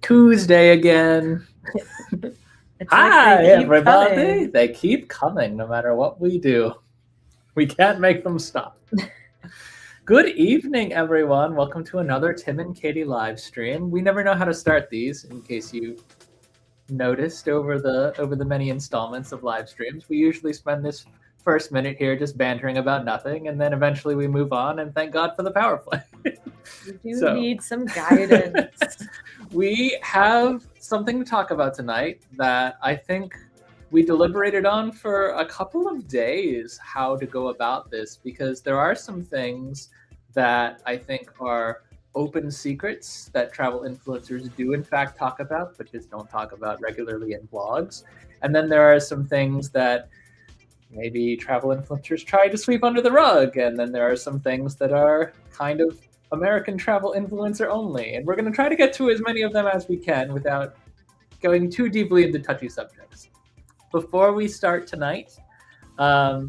Tuesday again. Hi, everybody. They keep coming no matter what we do. We can't make them stop. Good evening, everyone. Welcome to another Tim and Katie live stream. We never know how to start these, in case you noticed over the many installments of live streams. We usually spend this first minute here just bantering about nothing, and then eventually we move on, and thank God for the power play. You do need some guidance. We have something to talk about tonight that I think we deliberated on for a couple of days, how to go about this, because there are some things that I think are open secrets that travel influencers do in fact talk about, but just don't talk about regularly in vlogs. And then there are some things that maybe travel influencers try to sweep under the rug. And then there are some things that are kind of American travel influencer only. And we're going to try to get to as many of them as we can without going too deeply into touchy subjects. Before we start tonight, I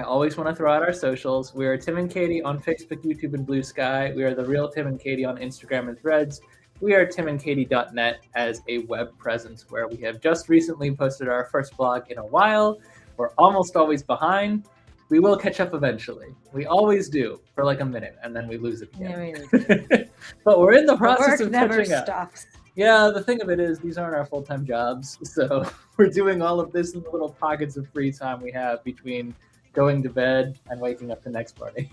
always want to throw out our socials. We are Tim and Katie on Facebook, YouTube, and Blue Sky. We are The Real Tim and Katie on Instagram and Threads. We are timandkatie.net as a web presence where we have just recently posted our first blog in a while. We're almost always behind. We will catch up eventually. We always do for like a minute, and then we lose it again. Yeah, but we're in the process of catching up. Stops. Yeah, the thing of it is, these aren't our full-time jobs, so we're doing all of this in the little pockets of free time we have between going to bed and waking up the next morning.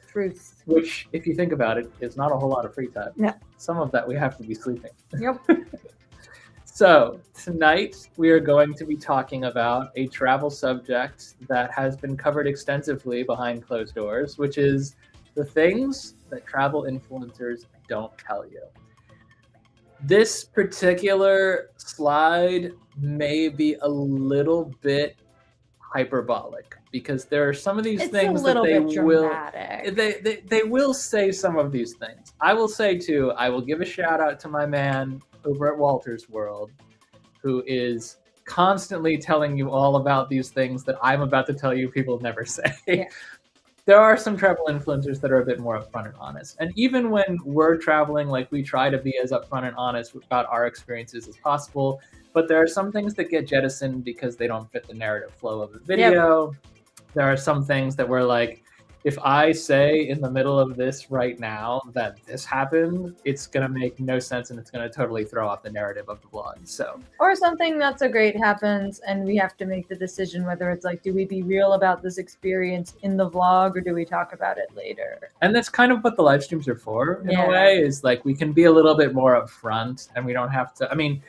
Truth. Which, if you think about it, is not a whole lot of free time. Yeah. Some of that we have to be sleeping. Yep. So tonight we are going to be talking about a travel subject that has been covered extensively behind closed doors, which is the things that travel influencers don't tell you. This particular slide may be a little bit hyperbolic because there are some of these things that they will say some of these things. I will say too, I will give a shout out to my man over at Walter's World, who is constantly telling you all about these things that I'm about to tell you people never say. Yeah. There are some travel influencers that are a bit more upfront and honest. And even when we're traveling, like, we try to be as upfront and honest about our experiences as possible. But there are some things that get jettisoned because they don't fit the narrative flow of the video. Yep. There are some things that we're like, if I say in the middle of this right now that this happened, it's going to make no sense and it's going to totally throw off the narrative of the vlog. So, or something not so great happens and we have to make the decision whether it's like, do we be real about this experience in the vlog or do we talk about it later? And that's kind of what the live streams are for in a way, is like we can be a little bit more upfront and we don't have to, I mean,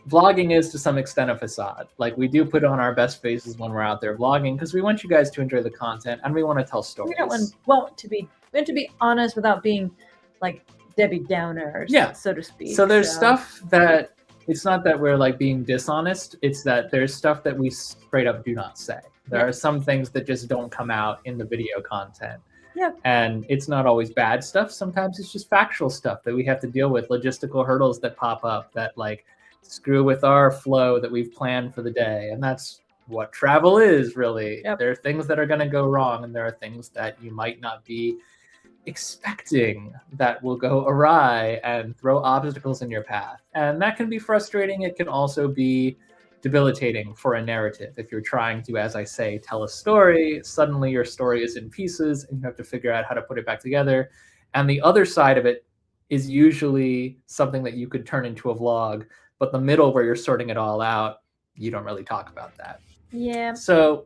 vlogging is to some extent a facade. Like, we do put on our best faces when we're out there vlogging because we want you guys to enjoy the content and we want to tell stories. We don't want to be honest without being like Debbie Downers, so to speak. So there's stuff that it's not that we're like being dishonest. It's that there's stuff that we straight up do not say. There are some things that just don't come out in the video content. Yeah. And it's not always bad stuff. Sometimes it's just factual stuff that we have to deal with, logistical hurdles that pop up that like screw with our flow that we've planned for the day. And that's what travel is, really. Yep. There are things that are going to go wrong, and there are things that you might not be expecting that will go awry and throw obstacles in your path. And that can be frustrating. It can also be debilitating for a narrative. If you're trying to, as I say, tell a story, suddenly your story is in pieces and you have to figure out how to put it back together. And the other side of it is usually something that you could turn into a vlog, but the middle where you're sorting it all out, you don't really talk about that. Yeah. So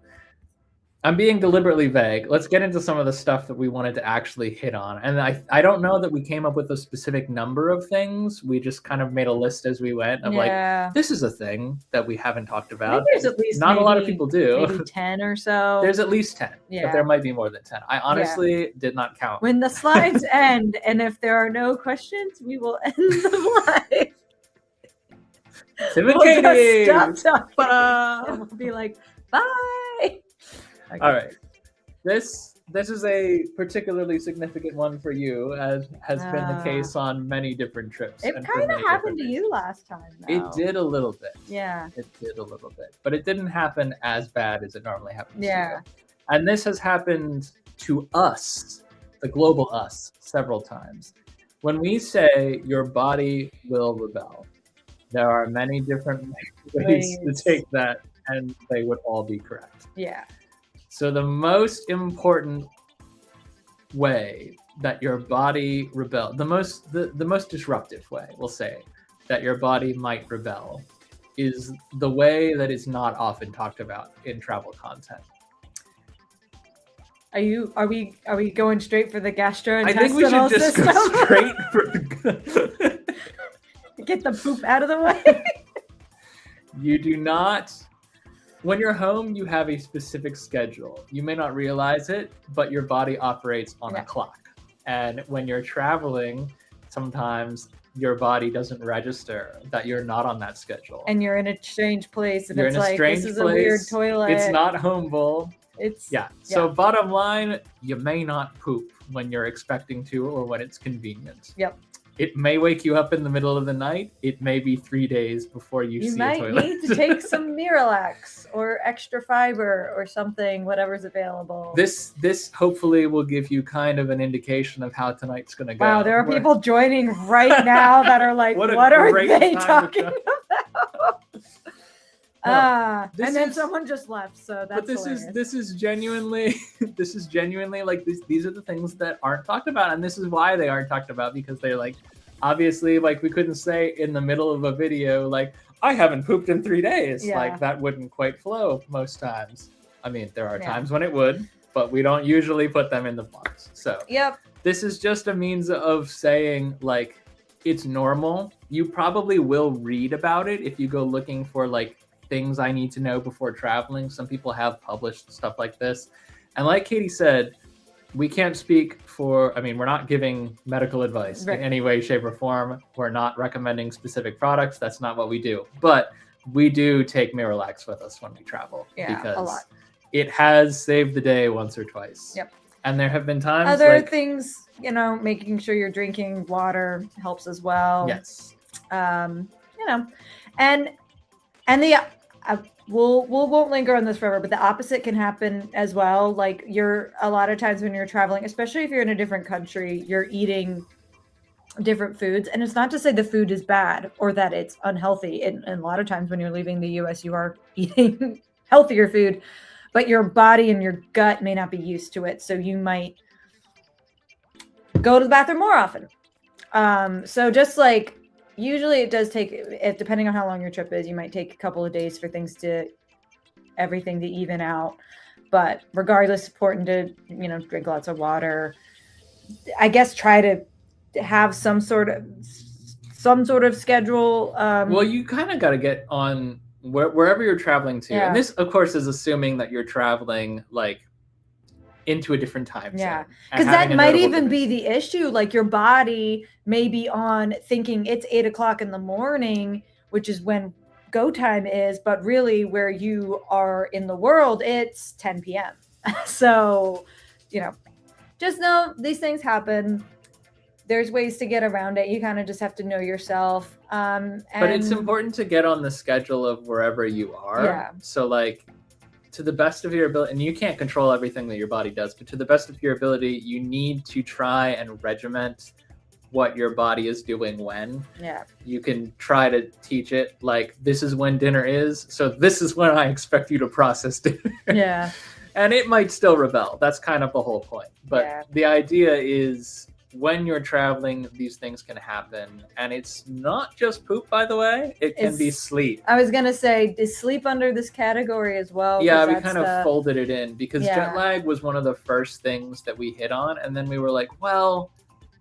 I'm being deliberately vague. Let's get into some of the stuff that we wanted to actually hit on. And I don't know that we came up with a specific number of things. We just kind of made a list as we went of like, this is a thing that we haven't talked about. I think there's at least not a lot of people do. Maybe 10 or so. There's at least 10, yeah. but there might be more than 10. I honestly did not count. When the slides end, and if there are no questions, we will end the live. Tim and Katie! Just stop talking. And we'll be like, bye! Okay. All right. This is a particularly significant one for you, as has been the case on many different trips. It kind of happened to you last time, though. It did a little bit. Yeah. It did a little bit. But it didn't happen as bad as it normally happens. Yeah. And this has happened to us, the global us, several times. When we say your body will rebel, there are many different ways to take that, and they would all be correct. Yeah. So the most important way that your body rebel, the most disruptive way, we'll say, that your body might rebel is the way that is not often talked about in travel content. Are we going straight for the gastrointestinal I think we should just system? go straight for the Get the poop out of the way. You do not. When you're home, you have a specific schedule. You may not realize it, but your body operates on a clock. And when you're traveling, sometimes your body doesn't register that you're not on that schedule. And you're in a strange place, and you're it's in a like, strange this is place. a weird toilet. It's not Homeville. It's So bottom line, you may not poop when you're expecting to or when it's convenient. Yep. It may wake you up in the middle of the night. It may be 3 days before you see a toilet. You might need to take some Miralax or extra fiber or something, whatever's available. This hopefully will give you kind of an indication of how tonight's going to go. Wow, there are people joining right now that are like, what are they talking about? And then someone just left, so that's but this is genuinely like these are the things that aren't talked about, and this is why they aren't talked about, because they're like, obviously, like we couldn't say in the middle of a video like, I haven't pooped in 3 days. Like that wouldn't quite flow most times. I mean, there are times when it would, but we don't usually put them in the vlogs. So this is just a means of saying like it's normal. You probably will read about it if you go looking for like things I need to know before traveling. Some people have published stuff like this. And like Katie said, we can't speak for, I mean, we're not giving medical advice in any way, shape, or form. We're not recommending specific products. That's not what we do. But we do take Miralax with us when we travel. Because a lot. It has saved the day once or twice. Yep. And there have been times other things, making sure you're drinking water helps as well. Yes. And the we'll won't linger on this forever, but the opposite can happen as well. Like a lot of times when you're traveling, especially if you're in a different country, you're eating different foods, and it's not to say the food is bad or that it's unhealthy. And a lot of times when you're leaving the US, you are eating healthier food, but your body and your gut may not be used to it, so you might go to the bathroom more often. So just like, usually it does take, depending on how long your trip is, you might take a couple of days for everything to even out. But regardless, it's important to, drink lots of water. I guess try to have some sort of schedule. Well, you kind of got to get on wherever you're traveling to. And this, of course, is assuming that you're traveling like into a different time zone. Because that might even be the issue. Like your body may be on thinking it's 8 o'clock in the morning, which is when go time is, but really where you are in the world, it's 10 p.m. So, just know these things happen. There's ways to get around it. You kind of just have to know yourself. But it's important to get on the schedule of wherever you are. Yeah. So like, to the best of your ability, and you can't control everything that your body does, but to the best of your ability, you need to try and regiment what your body is doing when. Yeah. You can try to teach it like, this is when dinner is, so this is when I expect you to process dinner. Yeah. And it might still rebel. That's kind of the whole point. But Yeah. the idea is when you're traveling, these things can happen. And it's not just poop, by the way. It can be sleep. I was going to say, is sleep under this category as well? Yeah, we kind of folded it in because Yeah. jet lag was one of the first things that we hit on. And then we were like, well,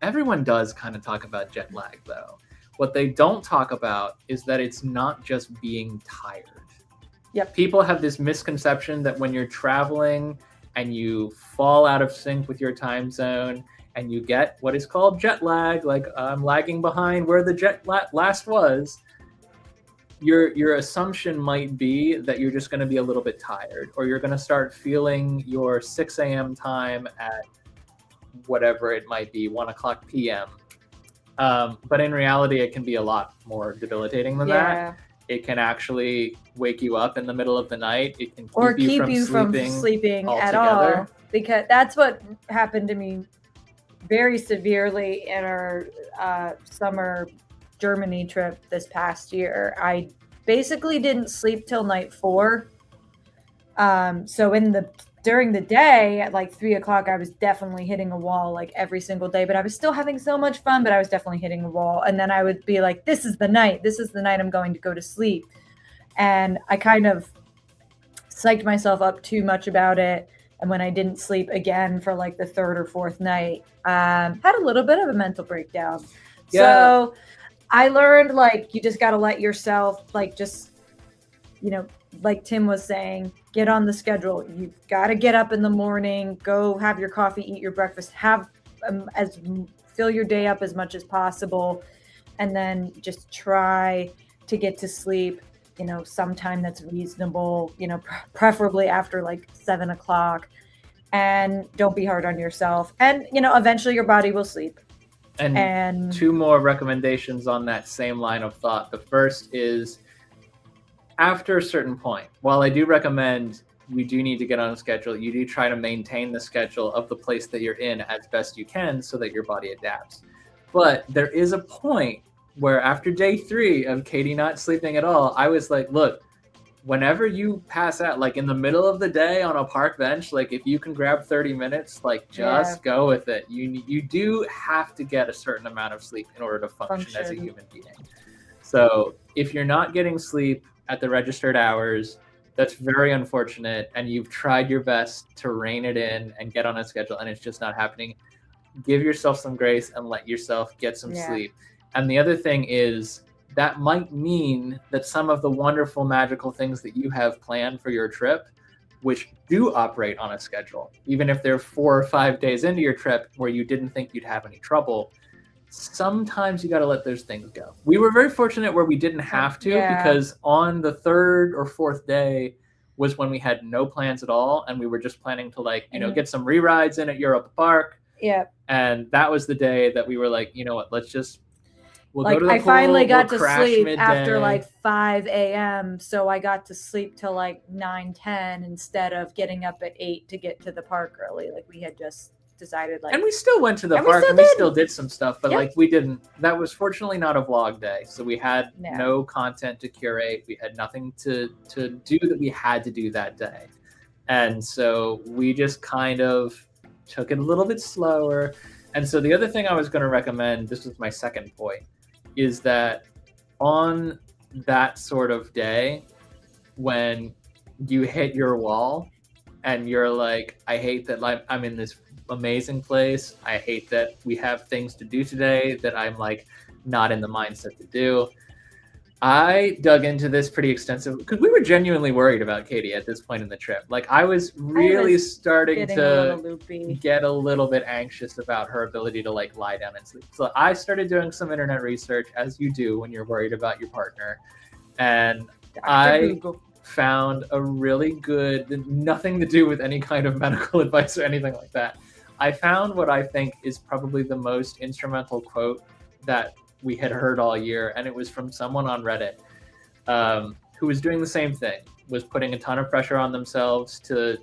everyone does kind of talk about jet lag, though. What they don't talk about is that it's not just being tired. Yep. People have this misconception that when you're traveling and you fall out of sync with your time zone and you get what is called jet lag, like I'm lagging behind where the jet last was, your assumption might be that you're just going to be a little bit tired, or you're going to start feeling your 6 a.m. time at whatever it might be, 1 o'clock p.m. But in reality, it can be a lot more debilitating than that. It can actually wake you up in the middle of the night. It can keep you from sleeping at all. Because that's what happened to me very severely in our summer Germany trip this past year. I basically didn't sleep till night 4. So during the day at like 3 o'clock, I was definitely hitting a wall like every single day, but I was still having so much fun, but I was definitely hitting a wall. And then I would be like, this is the night I'm going to go to sleep. And I kind of psyched myself up too much about it. And when I didn't sleep again for like the 3rd or 4th night, had a little bit of a mental breakdown. Yeah. So I learned like, you just got to let yourself like, just, like Tim was saying, get on the schedule. You got to get up in the morning, go have your coffee, eat your breakfast, fill your day up as much as possible. And then just try to get to sleep, sometime that's reasonable, preferably after like 7 o'clock, and don't be hard on yourself. And, eventually your body will sleep. And 2 more recommendations on that same line of thought. The first is, after a certain point, while I do recommend you do need to get on a schedule, you do try to maintain the schedule of the place that you're in as best you can so that your body adapts. But there is a point where after day 3 of Katie not sleeping at all, I was like, look, whenever you pass out, like in the middle of the day on a park bench, like if you can grab 30 minutes, like just go with it. You do have to get a certain amount of sleep in order to function as a human being. So if you're not getting sleep at the registered hours, that's very unfortunate, and you've tried your best to rein it in and get on a schedule and it's just not happening. Give yourself some grace and let yourself get some sleep. And the other thing is, that might mean that some of the wonderful magical things that you have planned for your trip, which do operate on a schedule, even if they're 4 or 5 days into your trip where you didn't think you'd have any trouble, sometimes you got to let those things go. We were very fortunate where we didn't have to, because on the 3rd or 4th day was when we had no plans at all, and we were just planning to get some re-rides in at Europa Park. Yeah. And that was the day that we were like, you know what, we'll go to the I pool, finally got to sleep midday. after like 5 a.m. So I got to sleep till like 9-10 instead of getting up at 8 to get to the park early. Like we had just decided and we still went to the park and we still did some stuff, but we didn't, that was fortunately not a vlog day. So we had no content to curate. We had nothing to do that we had to do that day. And so we just kind of took it a little bit slower. And so the other thing I was going to recommend, this was my second point, is that on that sort of day, when you hit your wall and you're like, I hate that I'm in this amazing place. I hate that we have things to do today that I'm like not in the mindset to do. I dug into this pretty extensively because we were genuinely worried about Katie at this point in the trip. Like I was really starting to get a little bit anxious about her ability to like lie down and sleep. So I started doing some internet research, as you do when you're worried about your partner. And I found a really good, nothing to do with any kind of medical advice or anything like that. I found what I think is probably the most instrumental quote that we had heard all year, and it was from someone on Reddit who was doing the same thing, was putting a ton of pressure on themselves to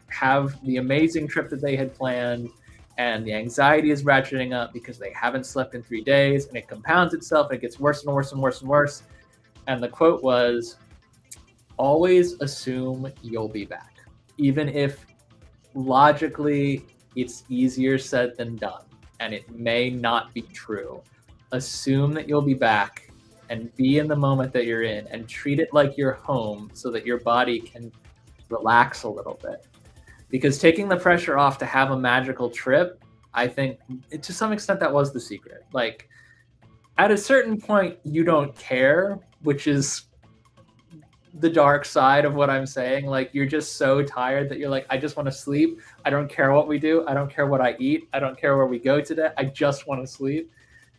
have the amazing trip that they had planned and the anxiety is ratcheting up because they haven't slept in 3 days, and it compounds itself and it gets worse and worse and worse and worse. And the quote was, always assume you'll be back, even if logically it's easier said than done and it may not be true. Assume that you'll be back and be in the moment that you're in and treat it like you're home so that your body can relax a little bit. Because taking the pressure off to have a magical trip, I think to some extent that was the secret. Like at a certain point, you don't care, which is the dark side of what I'm saying. Like you're just so tired that you're like, I just want to sleep. I don't care what we do. I don't care what I eat. I don't care where we go today. I just want to sleep.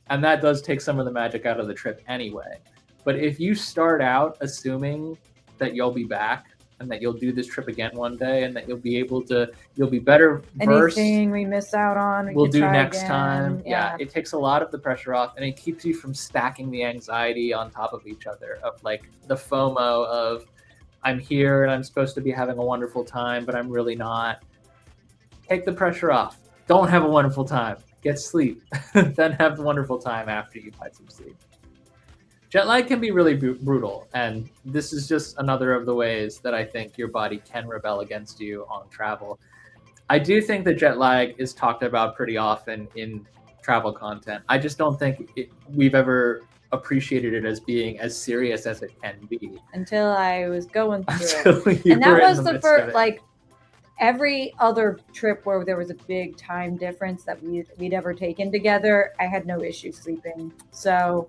And that does take some of the magic out of the trip anyway. But if you start out assuming that you'll be back and that you'll do this trip again one day and that you'll be better versed. Anything we miss out on, we'll do next time. Yeah, it takes a lot of the pressure off and it keeps you from stacking the anxiety on top of each other, of like the FOMO of I'm here and I'm supposed to be having a wonderful time, but I'm really not. Take the pressure off. Don't have a wonderful time. Get sleep, then have the wonderful time after you've had some sleep. Jet lag can be really brutal, and this is just another of the ways that I think your body can rebel against you on travel. I do think that jet lag is talked about pretty often in travel content. I just don't think we've ever appreciated it as being as serious as it can be. Until I was going through it. And that was the first, like, every other trip where there was a big time difference that we'd ever taken together, I had no issue sleeping. So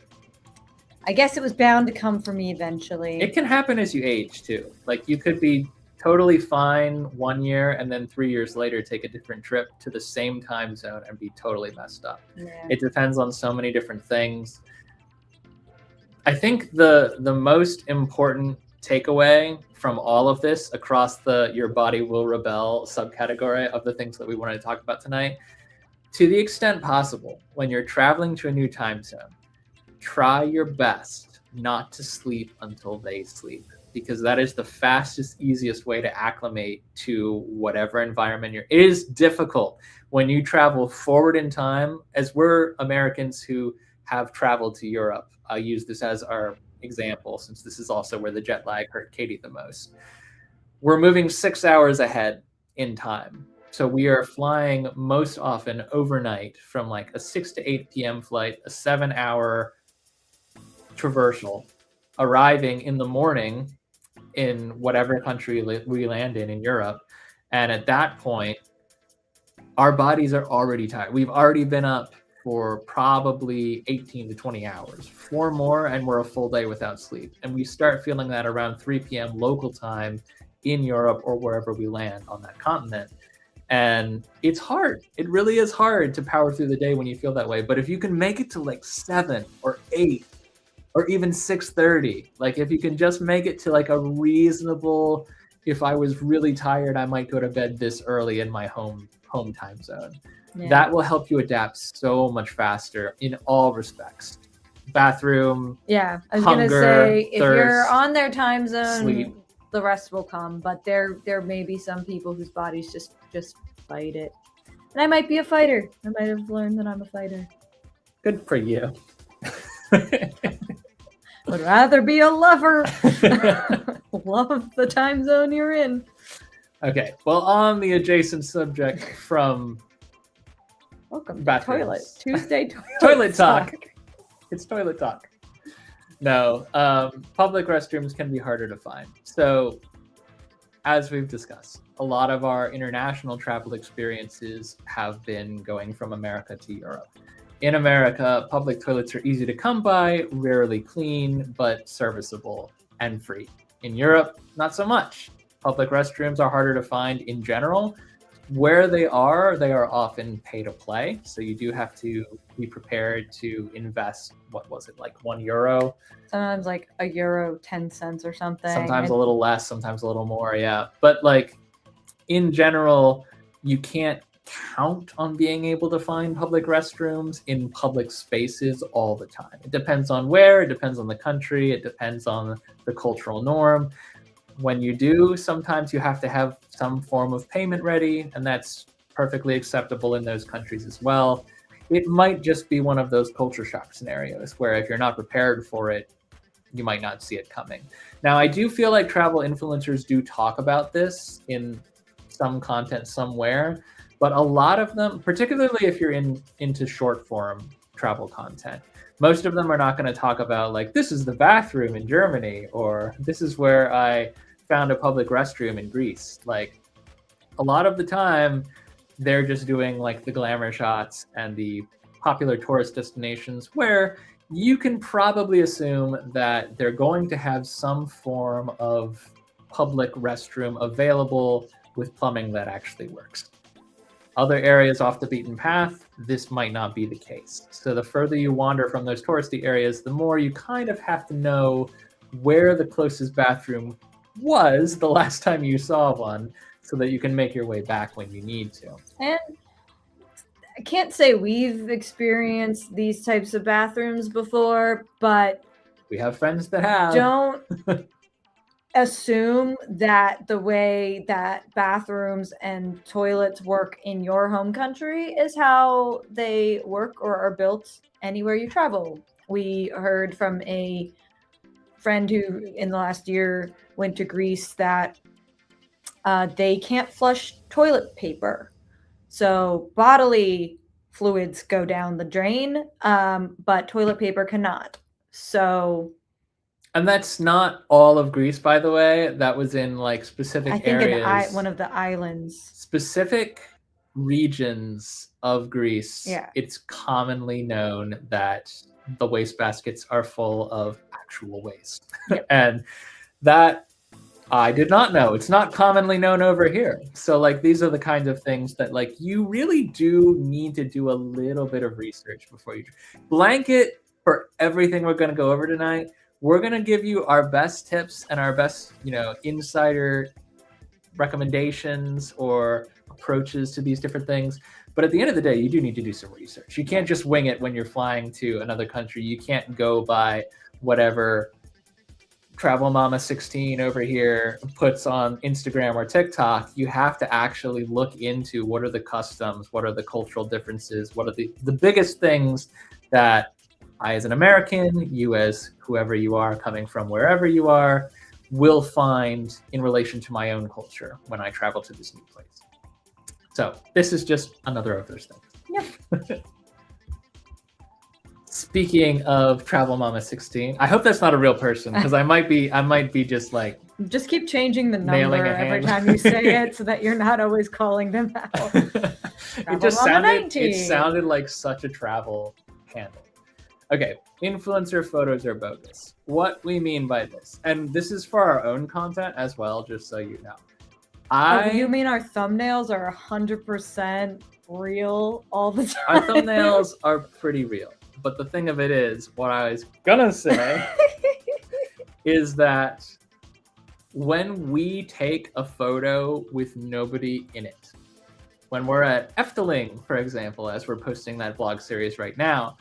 I guess it was bound to come for me eventually. It can happen as you age too. Like you could be totally fine 1 year and then 3 years later take a different trip to the same time zone and be totally messed up. Yeah. It depends on so many different things. I think the most important takeaway from all of this across the your body will rebel subcategory of the things that we wanted to talk about tonight, to the extent possible, when you're traveling to a new time zone, try your best not to sleep until they sleep, because that is the fastest, easiest way to acclimate to whatever environment you're in. It is difficult when you travel forward in time, as we're Americans who have traveled to Europe. I'll use this as our example, since this is also where the jet lag hurt Katie the most. We're moving 6 hours ahead in time. So we are flying most often overnight from like a 6 to 8 p.m. flight, a 7-hour traversal, arriving in the morning in whatever country we land in Europe. And at that point, our bodies are already tired. We've already been up for probably 18 to 20 hours, 4 more, and we're a full day without sleep. And we start feeling that around 3 p.m. local time in Europe or wherever we land on that continent. And it's hard. It really is hard to power through the day when you feel that way. But if you can make it to like 7 or 8 or even 6:30, like if you can just make it to like a reasonable, if I was really tired, I might go to bed this early in my home time zone. Yeah. That will help you adapt so much faster in all respects. Bathroom, yeah. I was hunger, gonna say, if thirst, you're on their time zone, sleep, the rest will come. But there may be some people whose bodies just fight it. And I might be a fighter. I might have learned that I'm a fighter. Good for you. Would rather be a lover. Love the time zone you're in. Okay. Well, on the adjacent subject from welcome to toilet Tuesday toilet talk. It's toilet talk. No, public restrooms can be harder to find. So, as we've discussed, a lot of our international travel experiences have been going from America to Europe. In America, public toilets are easy to come by, rarely clean, but serviceable and free. In Europe, not so much. Public restrooms are harder to find in general. Where they are often pay to play. So you do have to be prepared to invest, what was it, like €1? Sometimes like €1, 10 cents or something. Sometimes a little less, sometimes a little more, yeah. But like in general, you can't count on being able to find public restrooms in public spaces all the time. It depends on where, it depends on the country, it depends on the cultural norm. When you do, sometimes you have to have some form of payment ready, and that's perfectly acceptable in those countries as well. It might just be one of those culture shock scenarios where if you're not prepared for it, you might not see it coming. Now, I do feel like travel influencers do talk about this in some content somewhere, but a lot of them, particularly if you're into short form travel content, most of them are not going to talk about like, this is the bathroom in Germany, or this is where I found a public restroom in Greece. Like, a lot of the time, they're just doing like the glamour shots and the popular tourist destinations where you can probably assume that they're going to have some form of public restroom available with plumbing that actually works. Other areas off the beaten path, this might not be the case. So the further you wander from those touristy areas, the more you kind of have to know where the closest bathroom was the last time you saw one, so that you can make your way back when you need to. And I can't say we've experienced these types of bathrooms before, but we have friends that have. Don't assume that the way that bathrooms and toilets work in your home country is how they work or are built anywhere you travel. We heard from a friend who in the last year went to Greece that they can't flush toilet paper. So bodily fluids go down the drain, but toilet paper cannot. So... And that's not all of Greece, by the way. That was in like specific areas. I think one of the islands. Specific regions of Greece, yeah. It's commonly known that the waste baskets are full of actual waste. Yep. And that I did not know. It's not commonly known over here. So like these are the kinds of things that like you really do need to do a little bit of research before you blanket for everything we're going to go over tonight. We're going to give you our best tips and our best, insider recommendations or approaches to these different things. But at the end of the day, you do need to do some research. You can't just wing it when you're flying to another country. You can't go by whatever Travel Mama 16 over here puts on Instagram or TikTok. You have to actually look into what are the customs, what are the cultural differences, what are the biggest things that I, as an American, you as whoever you are coming from wherever you are, will find in relation to my own culture when I travel to this new place. So this is just another of those things. Yep. Speaking of Travel Mama 16, I hope that's not a real person because I might be just like... Just keep changing the number every time you say it so that you're not always calling them out. It sounded like such a travel handle. Okay, influencer photos are bogus. What we mean by this, and this is for our own content as well, just so you know. You mean our thumbnails are 100% real all the time? Our thumbnails are pretty real. But the thing of it is, what I was gonna say is that when we take a photo with nobody in it, when we're at Efteling, for example, as we're posting that vlog series right now,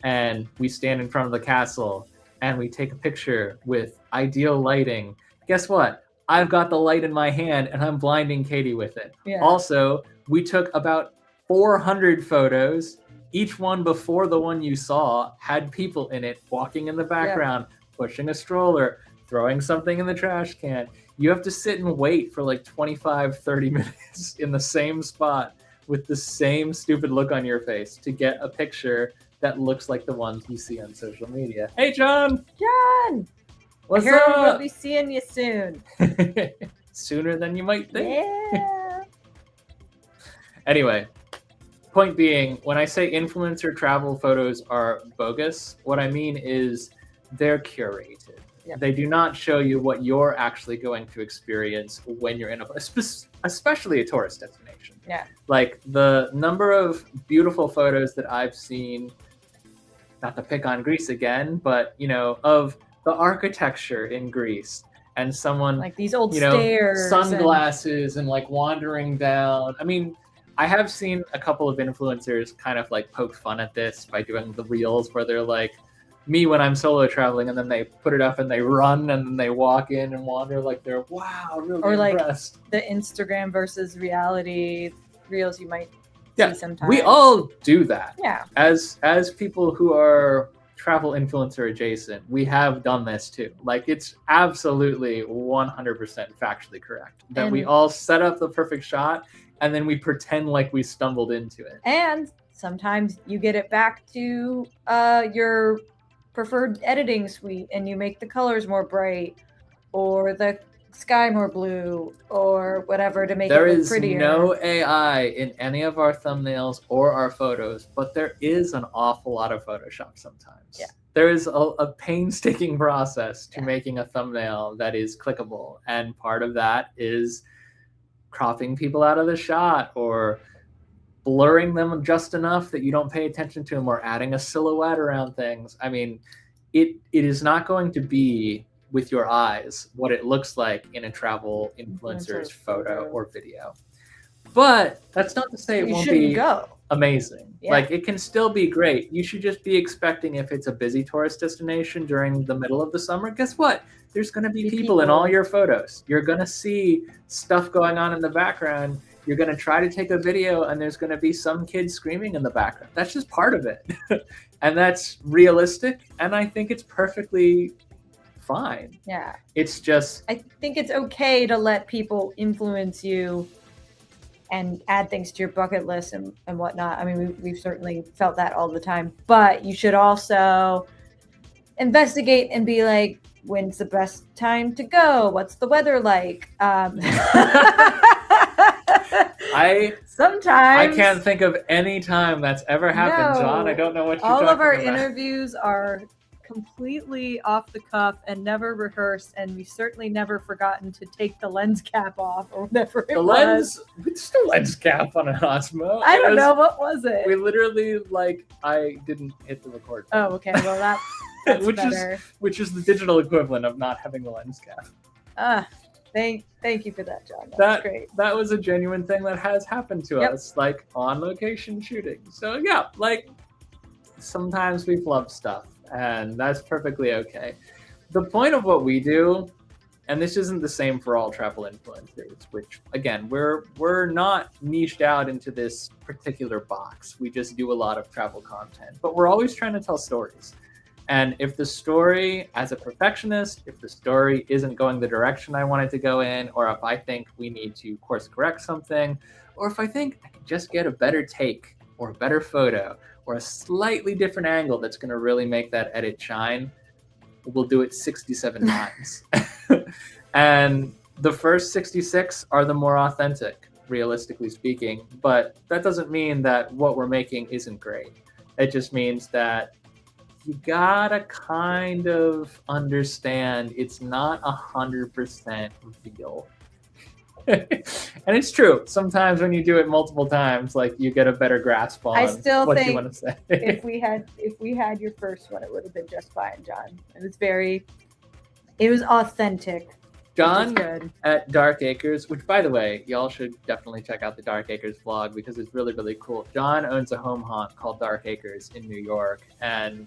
and we stand in front of the castle and we take a picture with ideal lighting, guess what? I've got the light in my hand and I'm blinding Katie with it. Yeah. Also, we took about 400 photos. Each one before the one you saw had people in it walking in the background, pushing a stroller, throwing something in the trash can. You have to sit and wait for like 25, 30 minutes in the same spot with the same stupid look on your face to get a picture that looks like the ones you see on social media. Hey, John! John! What's I heard up? we'll be seeing you soon. Sooner than you might think. Yeah. Anyway, point being, when I say influencer travel photos are bogus, what I mean is they're curated. Yep. They do not show you what you're actually going to experience when you're in especially a tourist destination. Yeah. Like the number of beautiful photos that I've seen, not to pick on Greece again, but of the architecture in Greece and someone like these old stairs, sunglasses and like wandering down. I mean, I have seen a couple of influencers kind of like poke fun at this by doing the reels where they're like me when I'm solo traveling, and then they put it up and they run and then they walk in and wander like they're really or impressed. Like the Instagram versus reality reels you might Yeah, see sometimes. we all do that. Yeah. As people who are travel influencer adjacent, we have done this too. Like, it's absolutely 100% factually correct that we all set up the perfect shot and then we pretend like we stumbled into it. And sometimes you get it back to your preferred editing suite and you make the colors more bright or the sky more blue or whatever to make it look prettier. There is no AI in any of our thumbnails or our photos, but there is an awful lot of Photoshop sometimes. Yeah. There is a painstaking process to making a thumbnail that is clickable, and part of that is cropping people out of the shot or blurring them just enough that you don't pay attention to them, or adding a silhouette around things. I mean, it is not going to be with your eyes what it looks like in a travel influencer's photo or video. But that's not to say it won't be amazing. Yeah. Like, it can still be great. You should just be expecting, if it's a busy tourist destination during the middle of the summer, guess what? There's going to be people in all your photos. You're going to see stuff going on in the background. You're going to try to take a video and there's going to be some kid screaming in the background. That's just part of it. And that's realistic. And I think it's perfectly fine. Yeah. It's just, I think it's okay to let people influence you and add things to your bucket list and whatnot. I mean, we've certainly felt that all the time, but you should also investigate and be like, when's the best time to go? What's the weather like? Sometimes I can't think of any time that's ever happened, John. I don't know what you're talking about. All of our interviews are completely off the cuff and never rehearsed, and we've certainly never forgotten to take the lens cap off or whatever it was. It's the lens cap on an Osmo. I don't know, what was it? We literally, I didn't hit the record button. Oh, okay. Well, that's better. Which is the digital equivalent of not having the lens cap. Thank you for that, John. That's great. That was a genuine thing that has happened to us, on location shooting. So yeah, sometimes we flub stuff, and that's perfectly okay. The point of what we do, and this isn't the same for all travel influencers, which again, we're not niched out into this particular box. We just do a lot of travel content, but we're always trying to tell stories. And if the story, as a perfectionist, if the story isn't going the direction I want it to go in, or if I think we need to course correct something, or if I think I can just get a better take or a better photo or a slightly different angle that's going to really make that edit shine, we'll do it 67 times. And the first 66 are the more authentic, realistically speaking. But that doesn't mean that what we're making isn't great. It just means that you gotta kind of understand it's not 100% real. And it's true. Sometimes when you do it multiple times, you get a better grasp on what you want to say. if we had your first one, it would have been just fine, John. It was authentic. John at Dark Acres, which, by the way, y'all should definitely check out the Dark Acres vlog because it's really, really cool. John owns a home haunt called Dark Acres in New York, and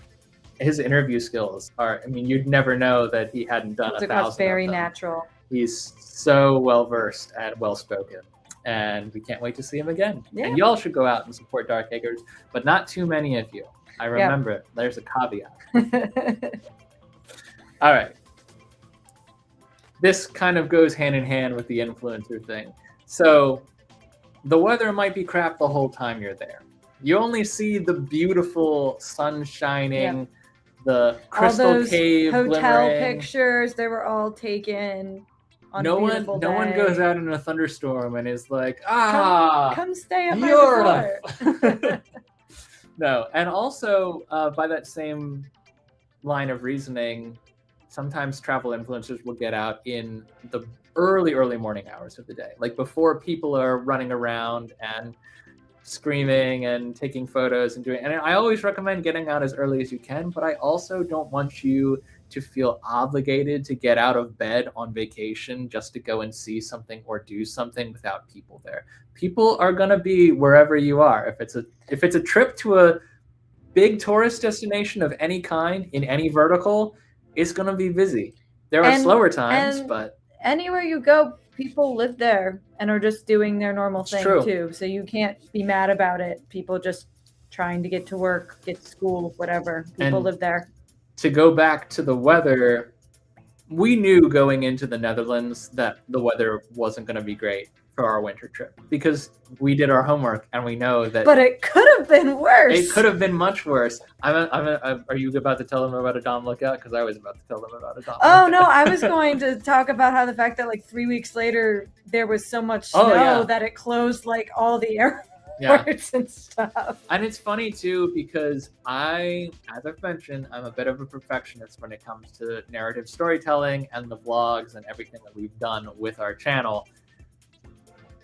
his interview skills are, you'd never know that he hadn't done 1,000 very of them. Natural. He's so well-versed and well-spoken, and we can't wait to see him again. Yeah. And you all should go out and support Dark Acres, but not too many of you. I remember it. There's a caveat. All right. This kind of goes hand in hand with the influencer thing. So the weather might be crap the whole time you're there. You only see the beautiful sun shining, the crystal all those cave hotel glimmering. Pictures, they were all taken on a beautiful day. No one goes out in a thunderstorm and is like, come stay at my resort. No, and also by that same line of reasoning, sometimes travel influencers will get out in the early morning hours of the day, before people are running around and screaming and taking photos and doing. And I always recommend getting out as early as you can, but I also don't want you to feel obligated to get out of bed on vacation just to go and see something or do something without people there. People are going to be wherever you are. If it's a trip to a big tourist destination of any kind in any vertical, it's going to be busy. There are slower times, but anywhere you go, people live there and are just doing their normal thing too. So you can't be mad about it. People just trying to get to work, get to school, whatever. People live there. To go back to the weather, we knew going into the Netherlands that the weather wasn't going to be great for our winter trip because we did our homework and we know that. But it could have been worse. It could have been much worse. Are you about to tell them about a Dom lookout? Because I was about to tell them about a Dom lookout. No, I was going to talk about how the fact that like 3 weeks later there was so much snow that it closed like all the airports and stuff. And it's funny too because as I've mentioned, I'm a bit of a perfectionist when it comes to narrative storytelling and the vlogs and everything that we've done with our channel.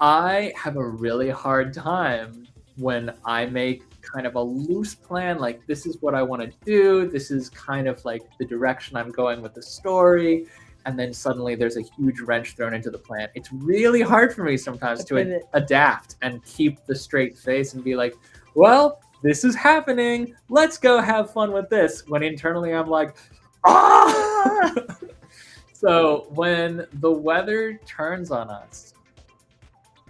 I have a really hard time when I make kind of a loose plan, like this is what I want to do, this is kind of like the direction I'm going with the story, and then suddenly there's a huge wrench thrown into the plan. It's really hard for me sometimes to adapt and keep the straight face and be like, well, this is happening, let's go have fun with this, when internally I'm like, ah! So when the weather turns on us,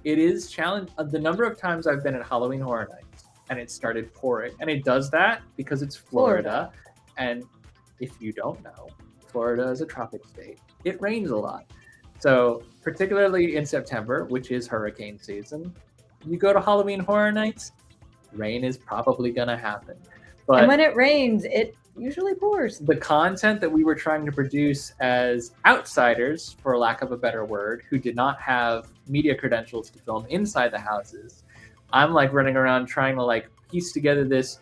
it is challenging. The number of times I've been at Halloween Horror Nights and it started pouring, and it does that because it's Florida. And if you don't know, Florida is a tropic state. It rains a lot. So particularly in September, which is hurricane season, you go to Halloween Horror Nights, rain is probably going to happen. But and when it rains, it usually pours. The content that we were trying to produce as outsiders, for lack of a better word, who did not have media credentials to film inside the houses, I'm like running around trying to like piece together this,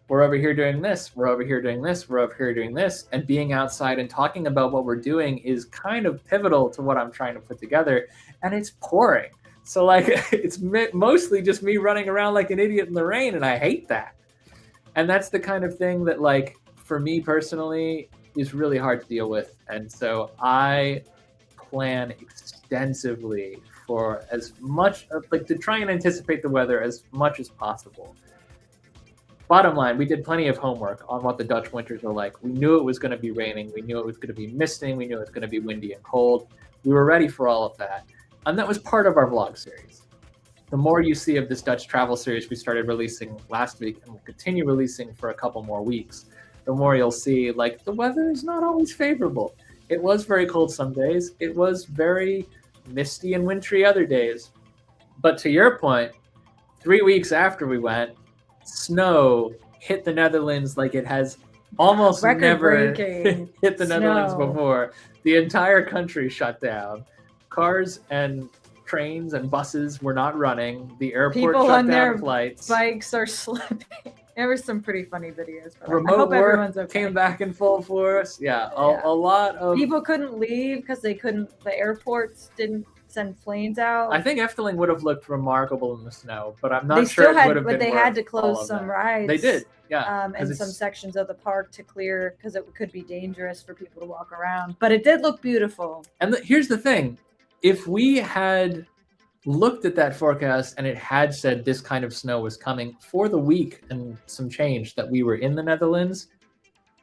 we're over here doing this, we're over here doing this, we're over here doing this, and being outside and talking about what we're doing is kind of pivotal to what I'm trying to put together, and it's pouring. So like it's mostly just me running around like an idiot in the rain, and I hate that. And that's the kind of thing that like for me personally is really hard to deal with. And so I plan extensively for as much like to try and anticipate the weather as much as possible. Bottom line, we did plenty of homework on what the Dutch winters are like. We knew it was going to be raining. We knew it was going to be misting. We knew it was going to be windy and cold. We were ready for all of that. And that was part of our vlog series. The more you see of this Dutch travel series we started releasing last week and will continue releasing for a couple more weeks, the more you'll see like the weather is not always favorable. It was very cold some days. It was very misty and wintry other days. But to your point, 3 weeks after we went, snow hit the Netherlands like it has almost never hit the Netherlands before. The entire country shut down. Cars and trains and buses were not running. The airport shut down flights. Bikes are slipping. There were some pretty funny videos. Remote work came back in full force. Yeah, a lot of people couldn't leave because they couldn't. The airports didn't send planes out. I think Efteling would have looked remarkable in the snow, but I'm not sure it would have been. But they had to close some rides. They did, yeah, and some sections of the park to clear because it could be dangerous for people to walk around. But it did look beautiful. And here's the thing: if we had looked at that forecast and it had said this kind of snow was coming for the week and some change that we were in the Netherlands,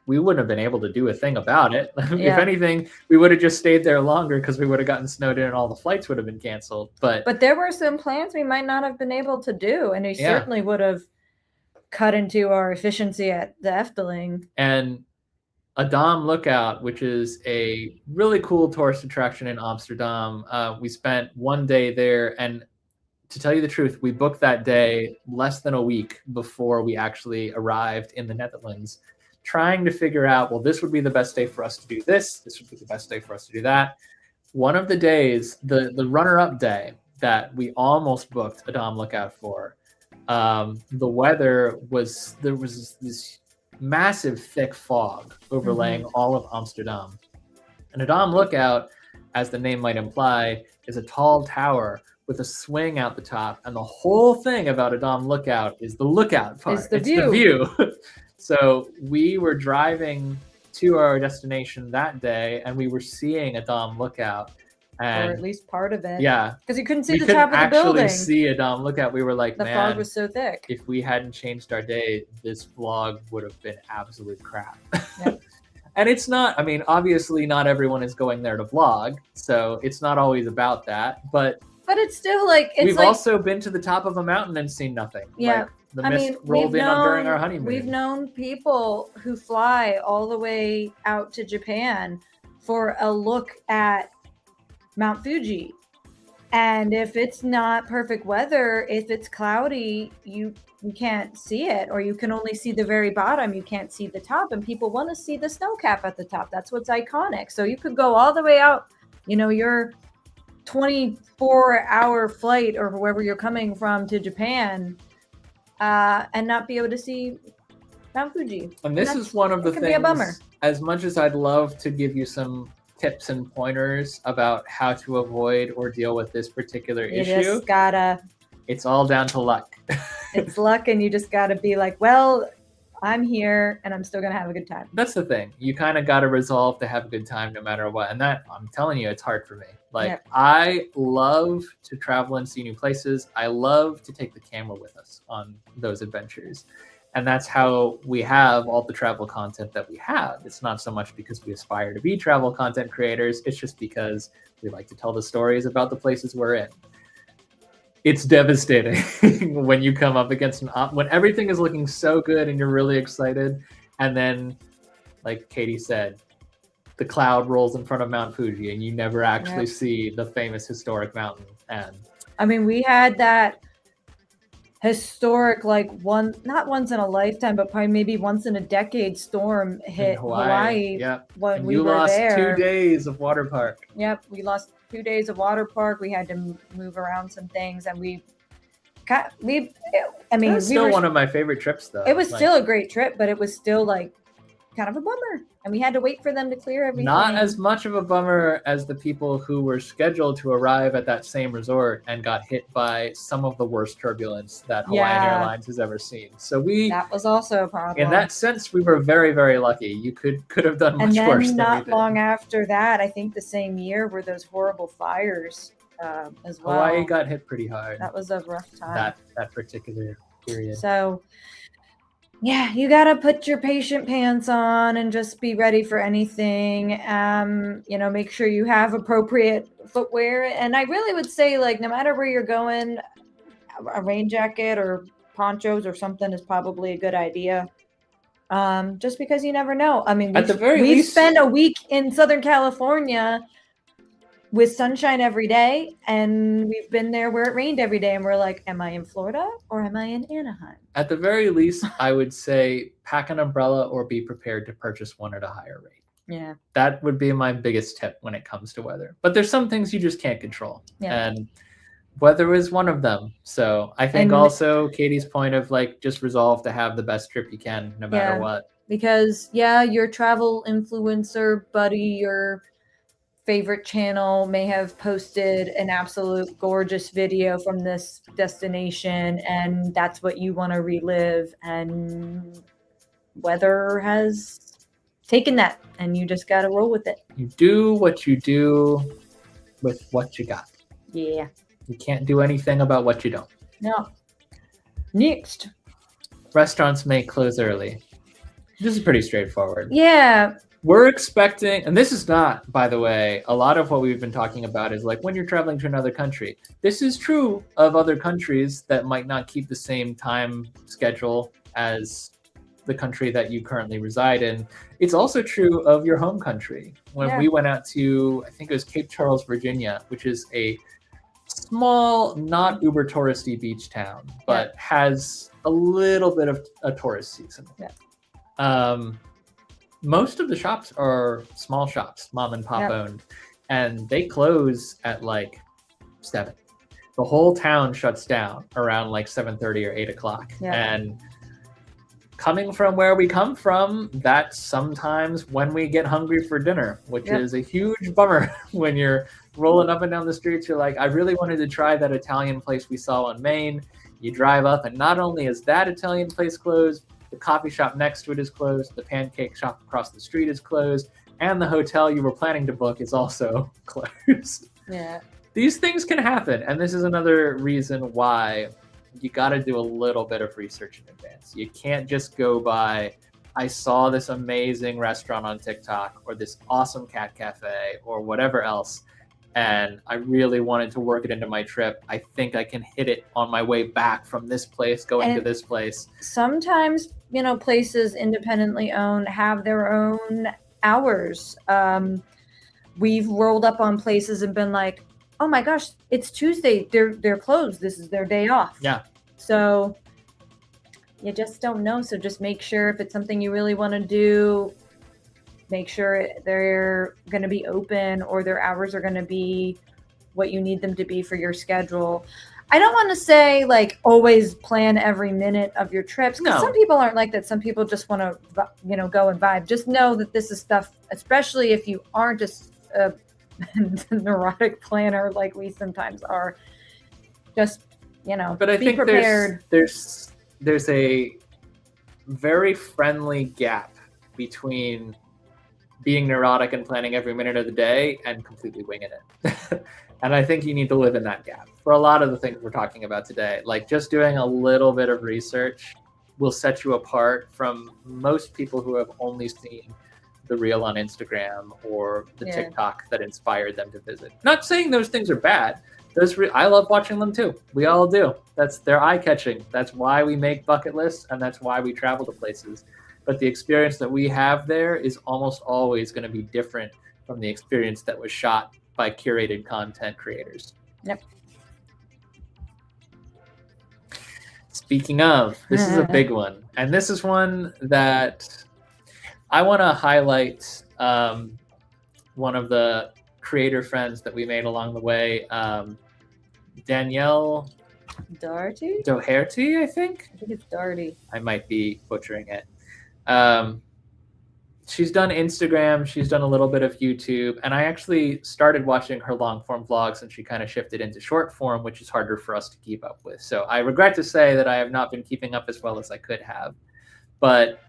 we wouldn't have been able to do a thing about it. Yeah. If anything, we would have just stayed there longer because we would have gotten snowed in and all the flights would have been canceled. But there were some plans we might not have been able to do, and we certainly would have cut into our efficiency at the Efteling. And a Dom Lookout, which is a really cool tourist attraction in Amsterdam. We spent one day there, and to tell you the truth, we booked that day less than a week before we actually arrived in the Netherlands, trying to figure out, well, this would be the best day for us to do this. This would be the best day for us to do that. One of the days, the runner-up day that we almost booked a Dom Lookout for, the weather was, there was this massive thick fog overlaying all of Amsterdam. And a Dom Lookout, as the name might imply, is a tall tower with a swing out the top. And the whole thing about a Dom Lookout is the lookout part. It's the view. So we were driving to our destination that day and we were seeing a Dom Lookout. And or at least part of it. Yeah. Because you couldn't see the top of the building. We couldn't actually see a Dom Lookout. We were like, the fog was so thick. If we hadn't changed our day, this vlog would have been absolute crap. Yep. And it's not, I mean, obviously not everyone is going there to vlog, so it's not always about that. But it's still like, it's we've like, also been to the top of a mountain and seen nothing. Yeah. Like, the mist rolled in during our honeymoon. We've known people who fly all the way out to Japan for a look at Mount Fuji. And if it's not perfect weather, if it's cloudy, you can't see it, or you can only see the very bottom. You can't see the top, and people want to see the snow cap at the top. That's what's iconic. So you could go all the way out, your 24-hour flight or wherever you're coming from to Japan, and not be able to see Mount Fuji. And this is one of the things, be a bummer. As much as I'd love to give you some tips and pointers about how to avoid or deal with this particular issue, it's all down to luck. It's luck, and you just gotta be like, well, I'm here and I'm still gonna have a good time. That's the thing. You kind of got to resolve to have a good time no matter what. And that, I'm telling you, it's hard for me. Like, I love to travel and see new places. I love to take the camera with us on those adventures. And that's how we have all the travel content that we have. It's not so much because we aspire to be travel content creators. It's just because we like to tell the stories about the places we're in. It's devastating when you come up against when everything is looking so good and you're really excited. And then, like Katie said, the cloud rolls in front of Mount Fuji and you never actually see the famous historic mountain. And I mean, we had that historic, like, not once in a lifetime, but probably maybe once in a decade storm hit Hawaii. When we were there. You lost 2 days of water park. Yep, we lost 2 days of water park. We had to move around some things, and It's still one of my favorite trips, though. It was still a great trip, but it was still like kind of a bummer, and we had to wait for them to clear everything. Not as much of a bummer as the people who were scheduled to arrive at that same resort and got hit by some of the worst turbulence that Hawaiian Airlines has ever seen. So that was also a problem. In that sense, we were very, very lucky. You could have done much worse. And then not long after that, I think the same year, were those horrible fires as well. Hawaii got hit pretty hard. That was a rough time. That particular period. So yeah, you got to put your patient pants on and just be ready for anything. Make sure you have appropriate footwear. And I really would say, like, no matter where you're going, a rain jacket or ponchos or something is probably a good idea. Just because you never know. I mean, we spent a week in Southern California with sunshine every day, and we've been there where it rained every day, and we're like, am I in Florida or am I in Anaheim? At the very least, I would say pack an umbrella or be prepared to purchase one at a higher rate. Yeah. That would be my biggest tip when it comes to weather. But there's some things you just can't control. Yeah. And weather is one of them. So I think also Katie's point of, like, just resolve to have the best trip you can no matter what. Because your travel influencer buddy, your favorite channel may have posted an absolute gorgeous video from this destination, and that's what you want to relive, and weather has taken that, and you just got to roll with it. You do what you do with what you got. Yeah. You can't do anything about what you don't. No. Next. Restaurants may close early. This is pretty straightforward. Yeah. We're expecting, and this is not, by the way, a lot of what we've been talking about is like when you're traveling to another country. This is true of other countries that might not keep the same time schedule as the country that you currently reside in. It's also true of your home country. When we went out to, I think it was Cape Charles, Virginia, which is a small, not uber touristy beach town, but has a little bit of a tourist season. Most of the shops are small shops, mom and pop owned, and they close at like 7. The whole town shuts down around like 7:30 or 8 o'clock. And coming from where we come from, that's sometimes when we get hungry for dinner, which is a huge bummer. When you're rolling up and down the streets, you're like, I really wanted to try that Italian place we saw on Main. You drive up, and not only is that Italian place closed, the coffee shop next to it is closed, the pancake shop across the street is closed, and the hotel you were planning to book is also closed. Yeah. These things can happen, and this is another reason why you got to do a little bit of research in advance. You can't just go by, I saw this amazing restaurant on TikTok or this awesome cat cafe or whatever else, and I really wanted to work it into my trip. I think I can hit it on my way back from this place going to this place. Sometimes, places independently owned have their own hours. We've rolled up on places and been like, oh my gosh, it's Tuesday. They're closed. This is their day off. Yeah. So you just don't know. So just make sure if it's something you really want to do, make sure they're going to be open or their hours are going to be what you need them to be for your schedule. I don't want to say like always plan every minute of your trips, because some people aren't like that. Some people just want to, go and vibe. Just know that this is stuff, especially if you aren't a neurotic planner like we sometimes are. Just, but I think prepared. There's a very friendly gap between being neurotic and planning every minute of the day and completely winging it. And I think you need to live in that gap for a lot of the things we're talking about today. Like just doing a little bit of research will set you apart from most people who have only seen the reel on Instagram or the TikTok that inspired them to visit. Not saying those things are bad. I love watching them too. We all do. They're eye-catching. That's why we make bucket lists, and that's why we travel to places. But the experience that we have there is almost always going to be different from the experience that was shot by curated content creators. Yep. Speaking of, this is a big one. And this is one that I want to highlight. One of the creator friends that we made along the way, Danielle Doherty, I think it's Doherty. I might be butchering it. She's done Instagram, she's done a little bit of YouTube, and I actually started watching her long form vlogs and she kind of shifted into short form, which is harder for us to keep up with. So I regret to say that I have not been keeping up as well as I could have, but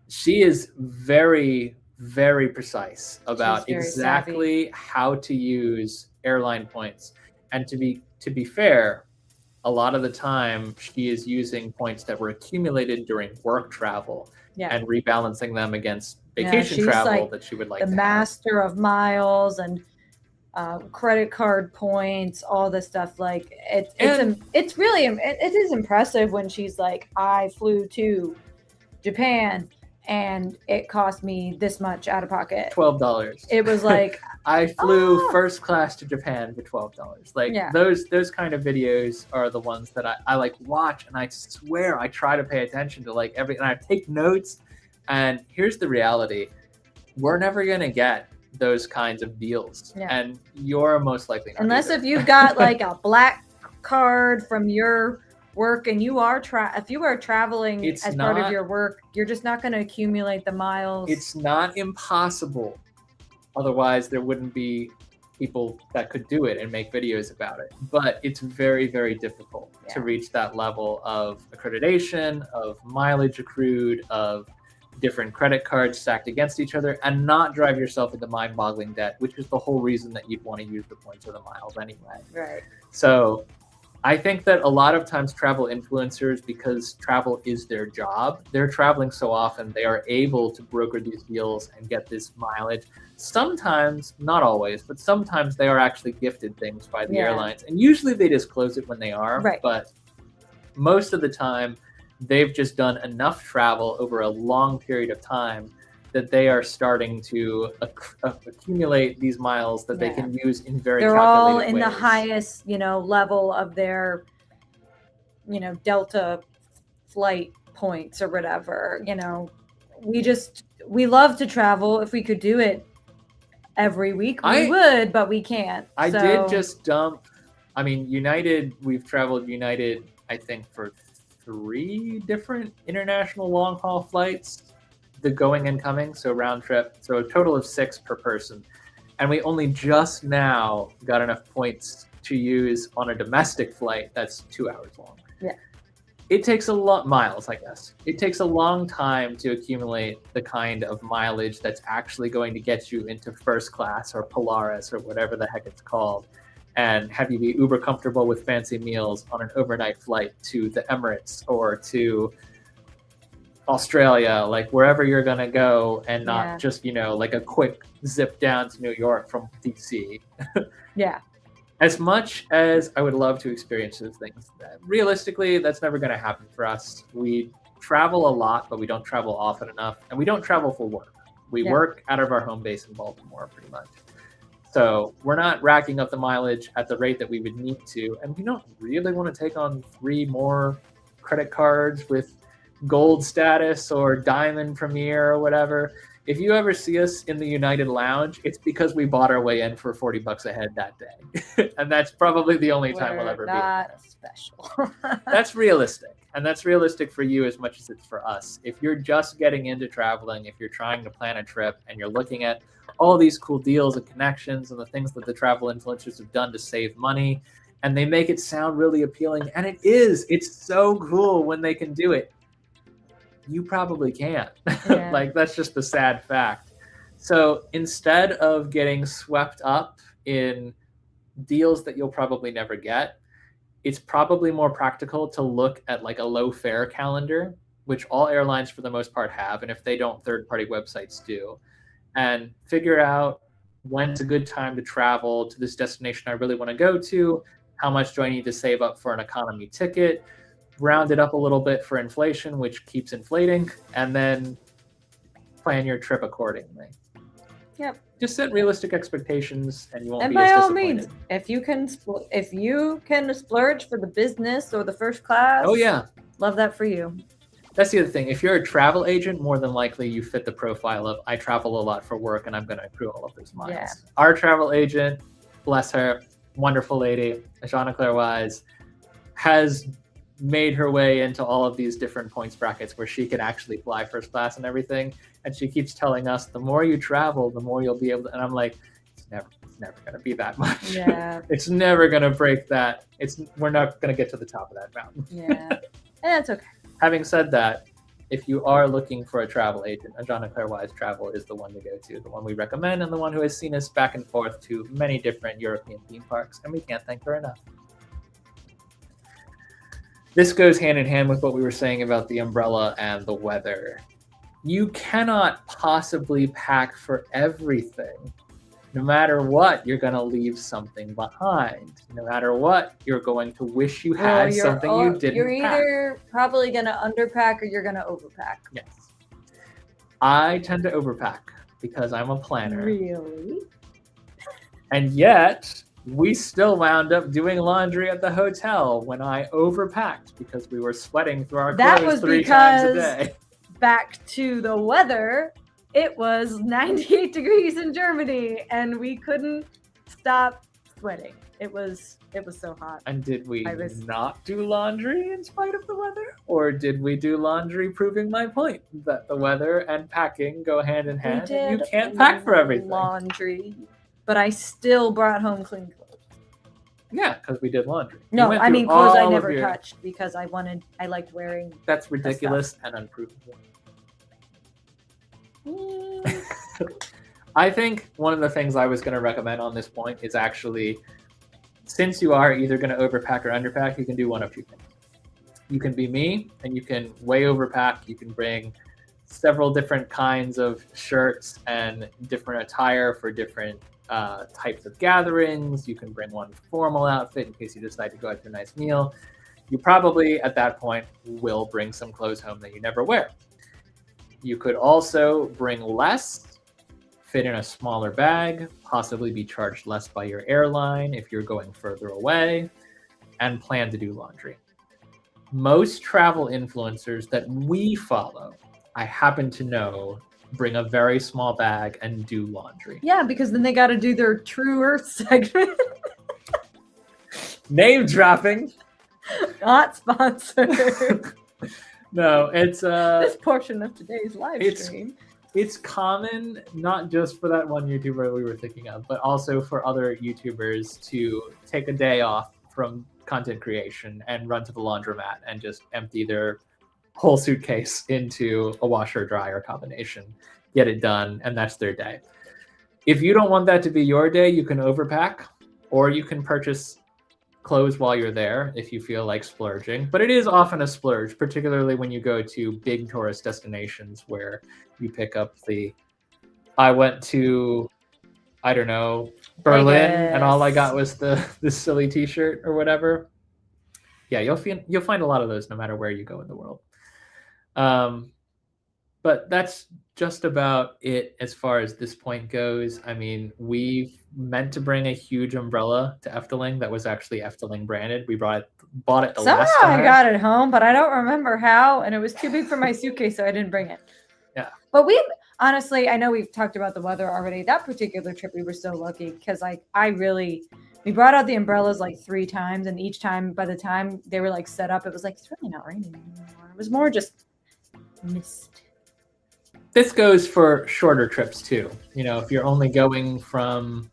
she is very, very precise about exactly how to use airline points. And to be fair, a lot of the time she is using points that were accumulated during work travel and rebalancing them against vacation travel that she would like to have. The master of miles and credit card points, all this stuff. Like it is impressive when she's like, I flew to Japan and it cost me this much out of pocket. $12. It was like I flew first class to Japan for $12. Like those kind of videos are the ones that I like watch, and I swear I try to pay attention to like and I take notes. And here's the reality: we're never gonna get those kinds of deals, and you're most likely not unless either. If you've got like a black card from your work and you are if you are traveling as part of your work, you're just not going to accumulate the miles. It's not impossible. Otherwise, there wouldn't be people that could do it and make videos about it. But it's very, very difficult to reach that level of accreditation, of mileage accrued, of different credit cards stacked against each other, and not drive yourself into mind-boggling debt, which is the whole reason that you'd want to use the points or the miles anyway. Right. So I think that a lot of times travel influencers, because travel is their job, they're traveling so often, they are able to broker these deals and get this mileage. Sometimes, not always, but sometimes they are actually gifted things by the airlines. And usually they disclose it when they are. Right. But most of the time, they've just done enough travel over a long period of time that they are starting to accumulate these miles that they can use in very They're calculated all in ways. the highest, level of their, Delta flight points or whatever. We love to travel. If we could do it every week, we would, but we can't. I did just dump. I mean, United, we've traveled United, I think, for 3 different international long haul flights. The going and coming, so round trip, so a total of 6 per person. And we only just now got enough points to use on a domestic flight that's 2 hours long. Yeah. It takes a lot, miles, I guess. It takes a long time to accumulate the kind of mileage that's actually going to get you into first class or Polaris or whatever the heck it's called, and have you be uber comfortable with fancy meals on an overnight flight to the Emirates or to Australia, like wherever you're gonna go, and not Yeah. just, you know, like a quick zip down to New York from DC. Yeah. As much as I would love to experience those things, realistically, that's never going to happen for us. We travel a lot, but we don't travel often enough, and we don't travel for work. We Yeah. work out of our home base in Baltimore, pretty much. So we're not racking up the mileage at the rate that we would need to, and we don't really want to take on 3 more credit cards with gold status or diamond premier or whatever. If you ever see us in the United Lounge, it's because we bought our way in for $40 a head that day. And that's probably the only time we'll ever be. Not special. That's realistic. And that's realistic for you as much as it's for us. If you're just getting into traveling, if you're trying to plan a trip and you're looking at all these cool deals and connections and the things that the travel influencers have done to save money, and they make it sound really appealing, and it is. It's so cool when they can do it. You probably can't. Yeah. Like, that's just the sad fact. So instead of getting swept up in deals that you'll probably never get, it's probably more practical to look at like a low fare calendar, which all airlines for the most part have, and if they don't, third-party websites do, and figure out when's a good time to travel to this destination I really want to go to, how much do I need to save up for an economy ticket, round it up a little bit for inflation, which keeps inflating, and then plan your trip accordingly. Yep. Just set realistic expectations, and you won't And be as by all disappointed. means, if you can splurge for the business or the first class, Oh yeah, love that for you. that's the other thing. If you're a travel agent, more than likely you fit the profile of I travel a lot for work and I'm going to accrue all of those miles. Yeah. Our travel agent, bless her, wonderful lady, Jeanne Claire Wise, has made her way into all of these different points brackets where she can actually fly first class and everything. And she keeps telling us, the more you travel, the more you'll be able to. And I'm like, it's never going to be that much. Yeah. It's never going to break that. We're not going to get to the top of that mountain. Yeah. And that's okay. Having said that, if you are looking for a travel agent, Jeanne Claire Wise Travel is the one to go to, the one we recommend, and the one who has seen us back and forth to many different European theme parks, and we can't thank her enough. This goes hand in hand with what we were saying about the umbrella and the weather. You cannot possibly pack for everything. No matter what, you're going to leave something behind. No matter what, you're going to wish you had something you didn't You're either pack. probably going to underpack or you're going to overpack. Yes. I tend to overpack because I'm a planner. Really? And yet, we still wound up doing laundry at the hotel when I overpacked because we were sweating through our That clothes was 3 times a because- day. Back to the weather, it was 98 degrees in Germany and we couldn't stop sweating. It was so hot. And did we I was- not do laundry in spite of the weather? Or did we do laundry proving my point that the weather and packing go hand in hand and you can't pack for everything? Laundry, but I still brought home clean clothes. Yeah, because we did laundry. We No, went I through mean clothes I all of never your- touched because I liked wearing. That's ridiculous and unprovable. I think one of the things I was going to recommend on this point is actually, since you are either going to overpack or underpack, you can do one of 2 things. You can be me and you can way overpack. You can bring several different kinds of shirts and different attire for different types of gatherings. You can bring one formal outfit in case you decide to go out to a nice meal. You probably, at that point, will bring some clothes home that you never wear. You could also bring less, fit in a smaller bag, possibly be charged less by your airline if you're going further away, and plan to do laundry. Most travel influencers that we follow, I happen to know, bring a very small bag and do laundry. Yeah, because then they got to do their True Earth segment. Name dropping. Not sponsored. No, it's This portion of today's live stream. It's common, not just for that one YouTuber we were thinking of, but also for other YouTubers to take a day off from content creation and run to the laundromat and just empty their whole suitcase into a washer dryer combination, get it done, and that's their day. If you don't want that to be your day, you can overpack, or you can purchase clothes while you're there if you feel like splurging, but it is often a splurge, particularly when you go to big tourist destinations where you pick up I went to, I don't know, Berlin, and all I got was this silly T-shirt or whatever. Yeah, you'll find a lot of those no matter where you go in the world. But that's just about it as far as this point goes. I mean, we meant to bring a huge umbrella to Efteling that was actually Efteling branded. We bought it the last time. I got it home, but I don't remember how, and it was too big for my suitcase, so I didn't bring it. Yeah. But honestly, I know we've talked about the weather already. That particular trip, we were so lucky because we brought out the umbrellas like 3 times, and each time, by the time they were like set up, it was like, it's really not raining anymore. It was more just mist. This goes for shorter trips too. You know, if you're only going from,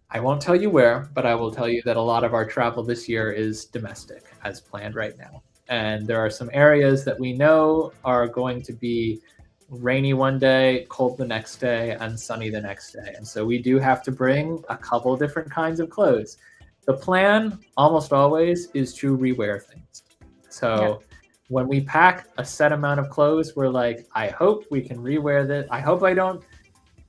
I won't tell you where, but I will tell you that a lot of our travel this year is domestic as planned right now. And there are some areas that we know are going to be rainy one day, cold the next day, and sunny the next day. And so we do have to bring a couple different kinds of clothes. The plan almost always is to rewear things. So when we pack a set amount of clothes, we're like, I hope we can rewear this. I hope I don't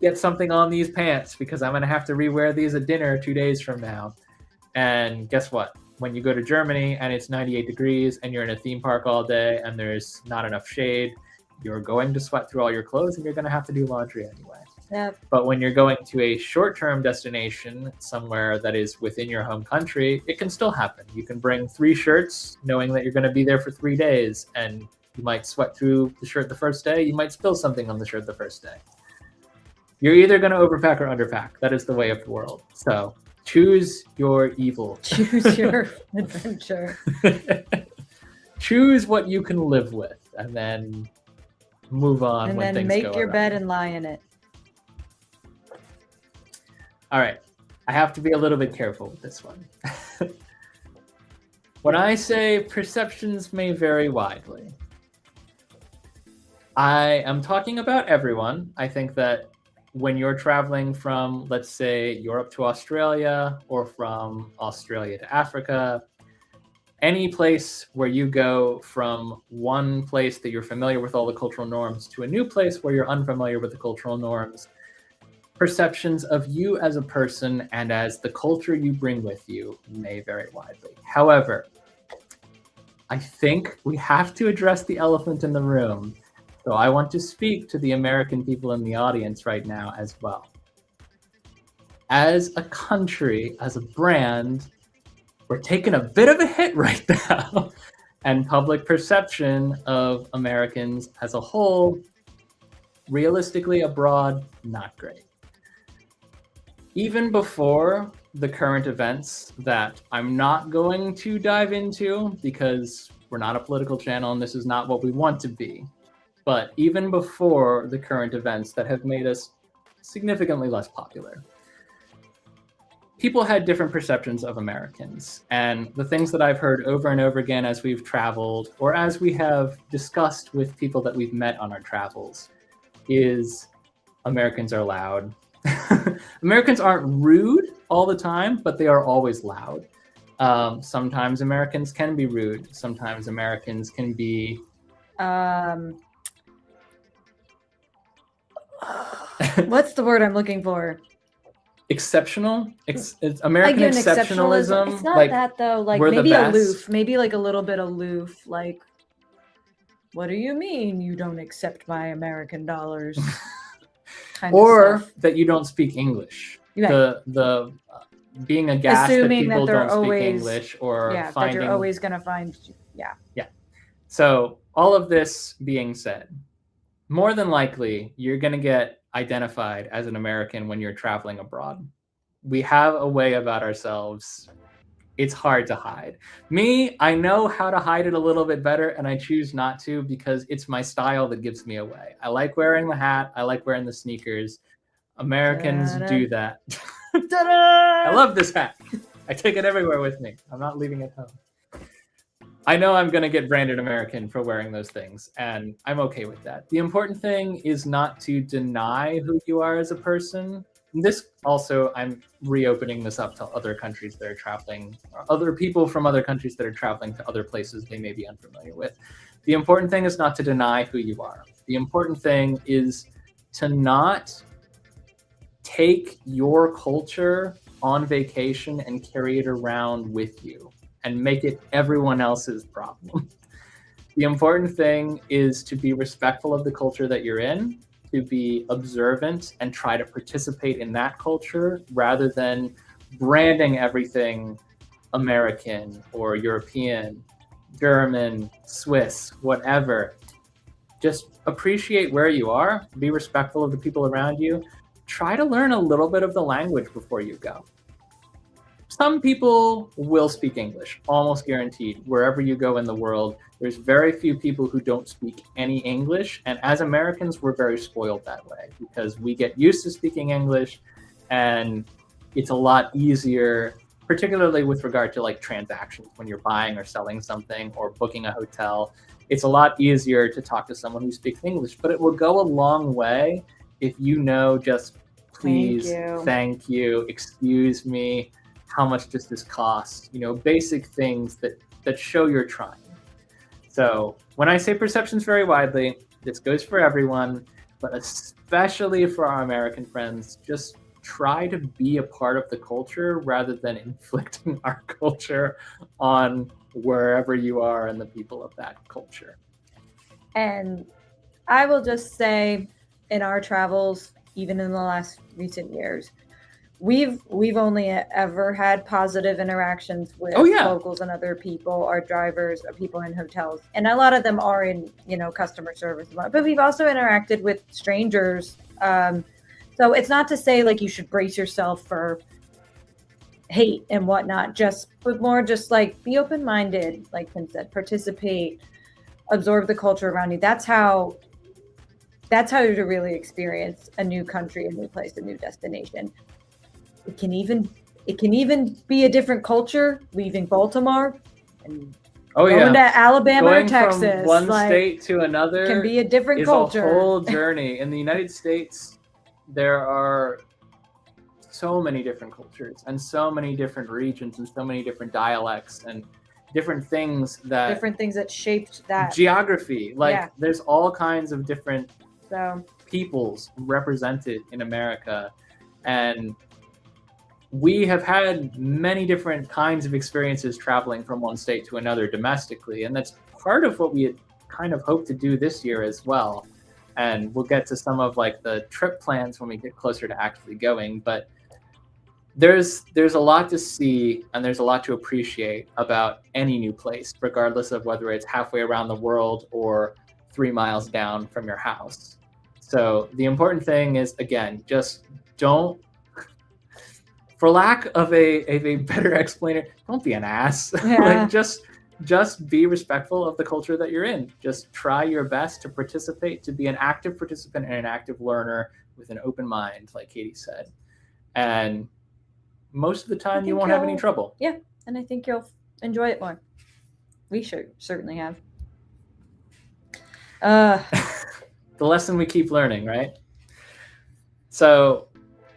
get something on these pants because I'm going to have to rewear these at dinner 2 days from now. And guess what? When you go to Germany and it's 98 degrees and you're in a theme park all day and there's not enough shade, you're going to sweat through all your clothes and you're going to have to do laundry anyway. Yep. But when you're going to a short-term destination somewhere that is within your home country, it can still happen. You can bring 3 shirts knowing that you're going to be there for 3 days, and you might sweat through the shirt the first day. You might spill something on the shirt the first day. You're either going to overpack or underpack. That is the way of the world. So choose your evil. Choose your adventure. Choose what you can live with, and then move on and when then things go make your around. bed and lie in it. All right, I have to be a little bit careful with this one. When I say perceptions may vary widely, I am talking about everyone. I think that when you're traveling from, let's say, Europe to Australia, or from Australia to Africa, any place where you go from one place that you're familiar with all the cultural norms to a new place where you're unfamiliar with the cultural norms, perceptions of you as a person and as the culture you bring with you may vary widely. However, I think we have to address the elephant in the room. So I want to speak to the American people in the audience right now as well. As a country, as a brand, we're taking a bit of a hit right now. And public perception of Americans as a whole, realistically abroad, not great. Even before the current events that I'm not going to dive into because we're not a political channel and this is not what we want to be. But even before the current events that have made us significantly less popular, people had different perceptions of Americans. And the things that I've heard over and over again as we've traveled, or as we have discussed with people that we've met on our travels, is Americans are loud. Americans aren't rude all the time, but they are always loud. Sometimes Americans can be rude. Sometimes Americans can be... What's the word I'm looking for? Exceptional? It's American exceptionalism. It's not that though. Like maybe aloof. Maybe like a little bit aloof. Like, what do you mean you don't accept my American dollars? Or that you don't speak English. Right. The being aghast assuming that people that don't always, speak English, or finding... that you're always going to find... Yeah. So all of this being said, more than likely, you're going to get identified as an American when you're traveling abroad. We have a way about ourselves. It's hard to hide. Me, I know how to hide it a little bit better, and I choose not to because it's my style that gives me away. I like wearing the hat. I like wearing the sneakers. Americans do that. I love this hat. I take it everywhere with me. I'm not leaving it home. I know I'm going to get branded American for wearing those things, and I'm okay with that. The important thing is not to deny who you are as a person, this also, I'm reopening this up to other countries that are traveling, or other people from other countries that are traveling to other places they may be unfamiliar with. The important thing is not to deny who you are. The important thing is to not take your culture on vacation and carry it around with you and make it everyone else's problem. The important thing is to be respectful of the culture that you're in, to be observant and try to participate in that culture rather than branding everything American or European, German, Swiss, whatever. Just appreciate where you are, be respectful of the people around you, try to learn a little bit of the language before you go. Some people will speak English, almost guaranteed. Wherever you go in the world, there's very few people who don't speak any English. And as Americans, we're very spoiled that way because we get used to speaking English, and it's a lot easier, particularly with regard to like transactions when you're buying or selling something or booking a hotel. It's a lot easier to talk to someone who speaks English, but it will go a long way if you know just please, thank you, excuse me, how much does this cost? You know, basic things that show you're trying. So when I say perceptions vary widely, this goes for everyone, but especially for our American friends, just try to be a part of the culture rather than inflicting our culture on wherever you are and the people of that culture. And I will just say, in our travels, even in the last recent years, we've only ever had positive interactions with locals and other people, our drivers, or people in hotels, and a lot of them are in customer service. But we've also interacted with strangers. So it's not to say like you should brace yourself for hate and whatnot. But more just like be open-minded, like Tim said, participate, absorb the culture around you. That's how to really experience a new country, a new place, a new destination. It can even be a different culture leaving Baltimore and going to Alabama or Texas. From one state to another can be a different culture. A whole journey. In the United States, there are so many different cultures and so many different regions and so many different dialects and different things that shaped that geography. There's all kinds of different peoples represented in America, and we have had many different kinds of experiences traveling from one state to another domestically, and that's part of what we had kind of hoped to do this year as well. And we'll get to some of like the trip plans when we get closer to actually going, but there's a lot to see and there's a lot to appreciate about any new place, regardless of whether it's halfway around the world or 3 miles down from your house. So the important thing is, again, just don't, for lack of a better explainer, don't be an ass. Like just be respectful of the culture that you're in. Just try your best to participate, to be an active participant and an active learner with an open mind, like Katie said. And most of the time you won't have any trouble. Yeah, and I think you'll enjoy it more. We certainly have. The lesson we keep learning, right? So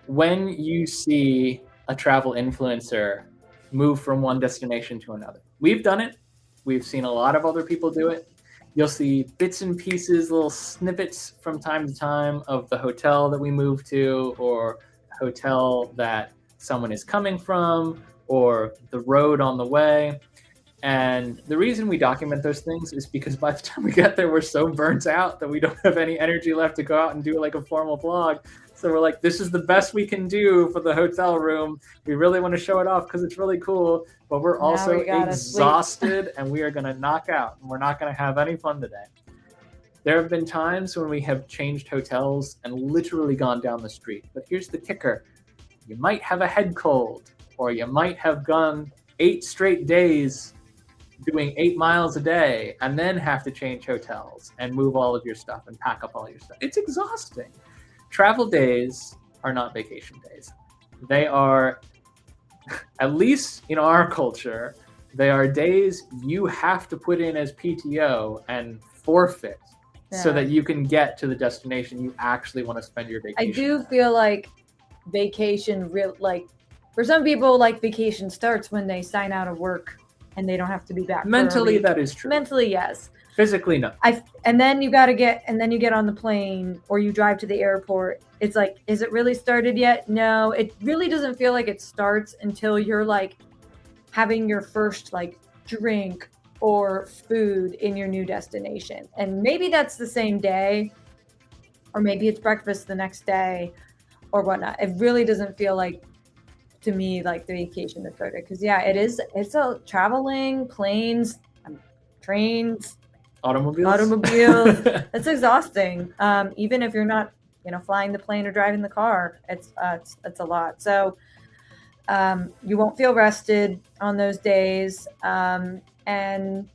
when you see a travel influencer move from one destination to another, we've done it. We've seen a lot of other people do it. You'll see bits and pieces, little snippets from time to time of the hotel that we move to, or the hotel that someone is coming from, or the road on the way. And the reason we document those things is because by the time we get there, we're so burnt out that we don't have any energy left to go out and do like a formal vlog. So we're like, this is the best we can do for the hotel room. We really want to show it off because it's really cool, but we're also exhausted and we are going to knock out and we're not going to have any fun today. There have been times when we have changed hotels and literally gone down the street. But here's the kicker. You might have a head cold, or you might have gone 8 straight days doing 8 miles a day and then have to change hotels and move all of your stuff and pack up all your stuff. It's exhausting. Travel days are not vacation days. They are, at least in our culture, they are days you have to put in as PTO and forfeit so that you can get to the destination you actually want to spend your vacation. I do feel like vacation like for some people, like vacation starts when they sign out of work and they don't have to be back. Mentally, that is true. Mentally, yes. Physically, no. And then you get on the plane or you drive to the airport. It's like, is it really started yet? No, it really doesn't feel like it starts until you're like having your first like drink or food in your new destination. And maybe that's the same day, or maybe it's breakfast the next day or whatnot. It really doesn't feel like, to me, like the vacation that started. Because yeah, it's a traveling, planes, trains, automobiles. It's exhausting. Even if you're not, flying the plane or driving the car, it's a lot. So you won't feel rested on those days. And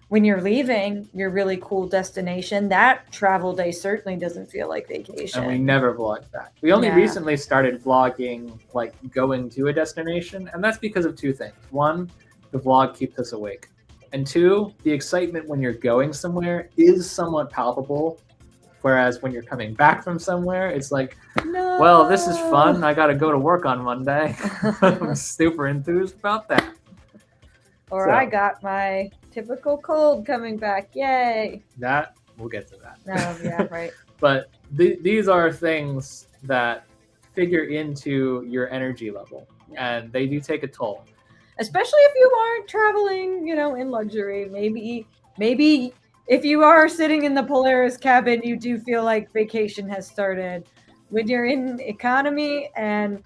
when you're leaving your really cool destination, that travel day certainly doesn't feel like vacation. And we never vlogged that. We only recently started vlogging like going to a destination, and that's because of two things. One, the vlog keeps us awake. And two, the excitement when you're going somewhere is somewhat palpable. Whereas when you're coming back from somewhere, it's like, no. Well, this is fun. I got to go to work on Monday. I'm super enthused about that. Or I got my typical cold coming back. Yay. That, we'll get to that. Oh, yeah, right. But these are things that figure into your energy level, and they do take a toll. Especially if you aren't traveling, in luxury. Maybe if you are sitting in the Polaris cabin, you do feel like vacation has started. When you're in economy and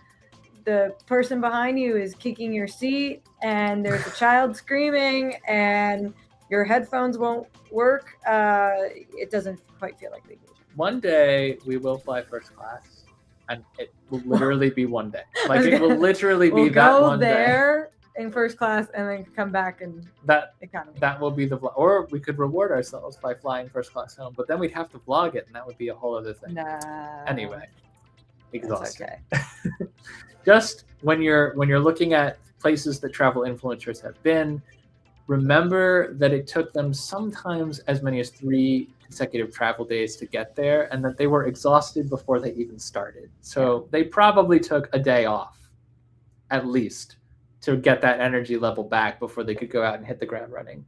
the person behind you is kicking your seat and there's a child screaming and your headphones won't work, it doesn't quite feel like vacation. One day we will fly first class, and it will literally be one day. Like it will literally be that one day. We'll go there in first class and then come back in economy. That will be the vlog. Or we could reward ourselves by flying first class home, but then we'd have to vlog it, and that would be a whole other thing. Nah. Anyway, exhausting. Okay. Just when you're looking at places that travel influencers have been, remember that it took them sometimes as many as 3 consecutive travel days to get there, and that they were exhausted before they even started. So they probably took a day off, at least, to get that energy level back before they could go out and hit the ground running.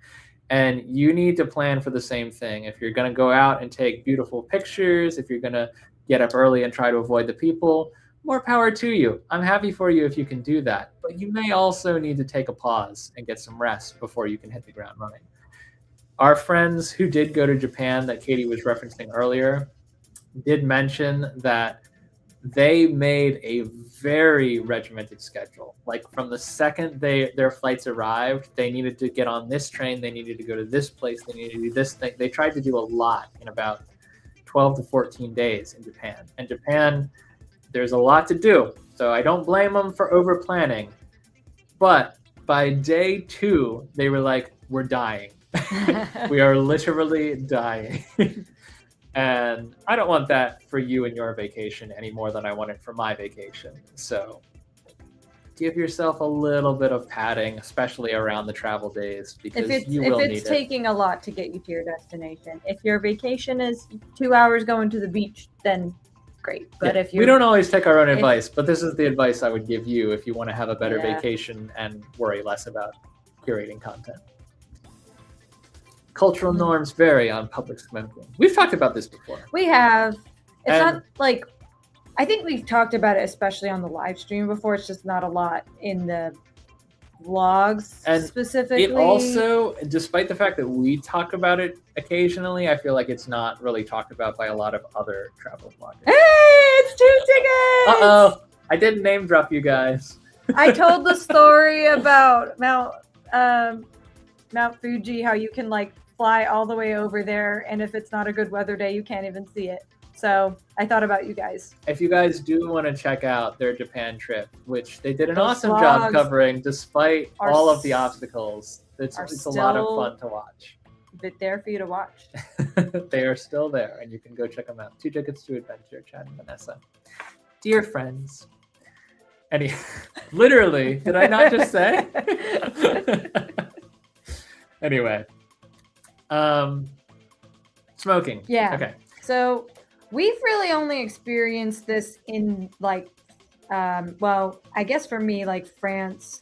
And you need to plan for the same thing. If you're going to go out and take beautiful pictures, if you're going to get up early and try to avoid the people, more power to you. I'm happy for you if you can do that. But you may also need to take a pause and get some rest before you can hit the ground running. Our friends who did go to Japan that Katie was referencing earlier did mention that they made a very regimented schedule. Like from the second their flights arrived, they needed to get on this train, they needed to go to this place, they needed to do this thing. They tried to do a lot in about 12 to 14 days in Japan. And Japan, there's a lot to do. So I don't blame them for over planning. But by day 2, they were like, we're dying. We are literally dying. And I don't want that for you and your vacation any more than I want it for my vacation. So give yourself a little bit of padding, especially around the travel days, because you will need it. If it's taking a lot to get you to your destination. If your vacation is 2 hours going to the beach, then great. But if we don't always take our own advice, but this is the advice I would give you if you want to have a better vacation and worry less about curating content. Cultural norms vary on public smoking. We've talked about this before. We have. It's not like, I think we've talked about it, especially on the live stream before. It's just not a lot in the vlogs specifically. It also, despite the fact that we talk about it occasionally, I feel like it's not really talked about by a lot of other travel vloggers. Hey, it's 2 tickets! Uh-oh, I didn't name drop you guys. I told the story about Mount Fuji, how you can like fly all the way over there, and if it's not a good weather day, you can't even see it. So I thought about you guys. If you guys do want to check out their Japan trip, which they did an awesome job covering despite all of the obstacles, it's a lot of fun to watch. But there for you to watch. They are still there, and you can go check them out. 2 tickets to adventure, Chad and Vanessa. Dear friends. Literally, did I not just say? Anyway. Smoking. Yeah. Okay. So We've really only experienced this in like, well, I guess for me, like France,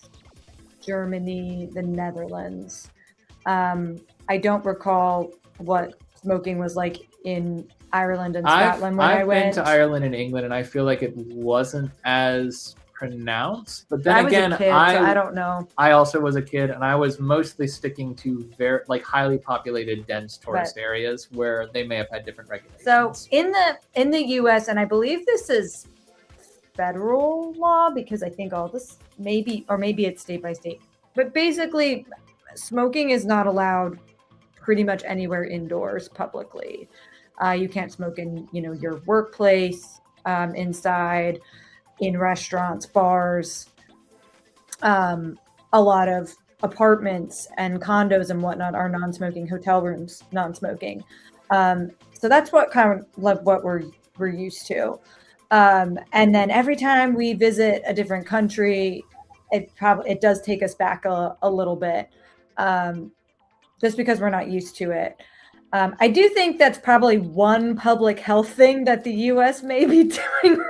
Germany, the Netherlands. I don't recall what smoking was like in Ireland and Scotland when I I've went. been to Ireland and England, and I feel like it wasn't as pronounced. But then I was again, a kid, so I don't know. I also was a kid, and I was mostly sticking to very like highly populated, dense tourist areas where they may have had different regulations. So in the U.S., and I believe this is federal law because I think all this maybe it's state by state, but basically, smoking is not allowed pretty much anywhere indoors publicly. You can't smoke in your workplace, inside, in restaurants, bars, a lot of apartments and condos and whatnot are non-smoking. Hotel rooms, non-smoking. So that's what kind of like what we're used to. And then every time we visit a different country, it does take us back a little bit, just because we're not used to it. I do think that's probably one public health thing that the U.S. may be doing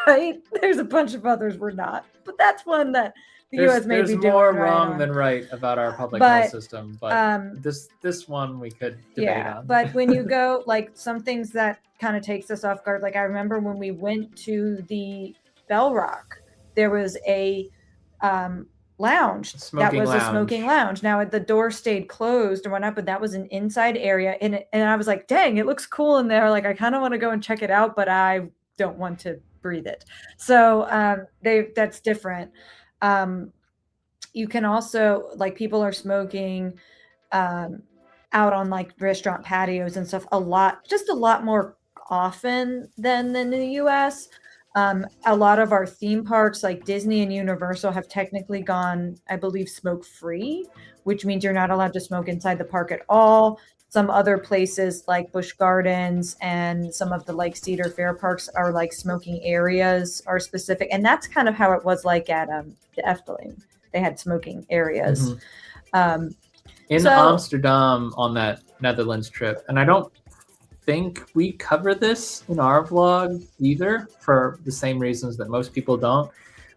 right. There's a bunch of others we're not, but that's one that the U.S. may be doing. There's more wrong than right about our public health system, but this one we could debate on. But when you go, like some things that kind of takes us off guard, like I remember when we went to the Bell Rock, there was a lounge that was a smoking lounge. Now the door stayed closed and whatnot, but that was an inside area, and I was like, dang, it looks cool in there. Like I kind of want to go and check it out, but I don't want to breathe it. So that's different. You can also, like, people are smoking out on like restaurant patios and stuff a lot more often than in the US. A lot of our theme parks like Disney and Universal have technically gone, I believe, smoke free, which means you're not allowed to smoke inside the park at all. Some other places like Busch Gardens and some of the like Cedar Fair parks are like smoking areas are specific. And that's kind of how it was like at the Efteling. They had smoking areas. Mm-hmm. In Amsterdam on that Netherlands trip, and I don't think we cover this in our vlog either for the same reasons that most people don't.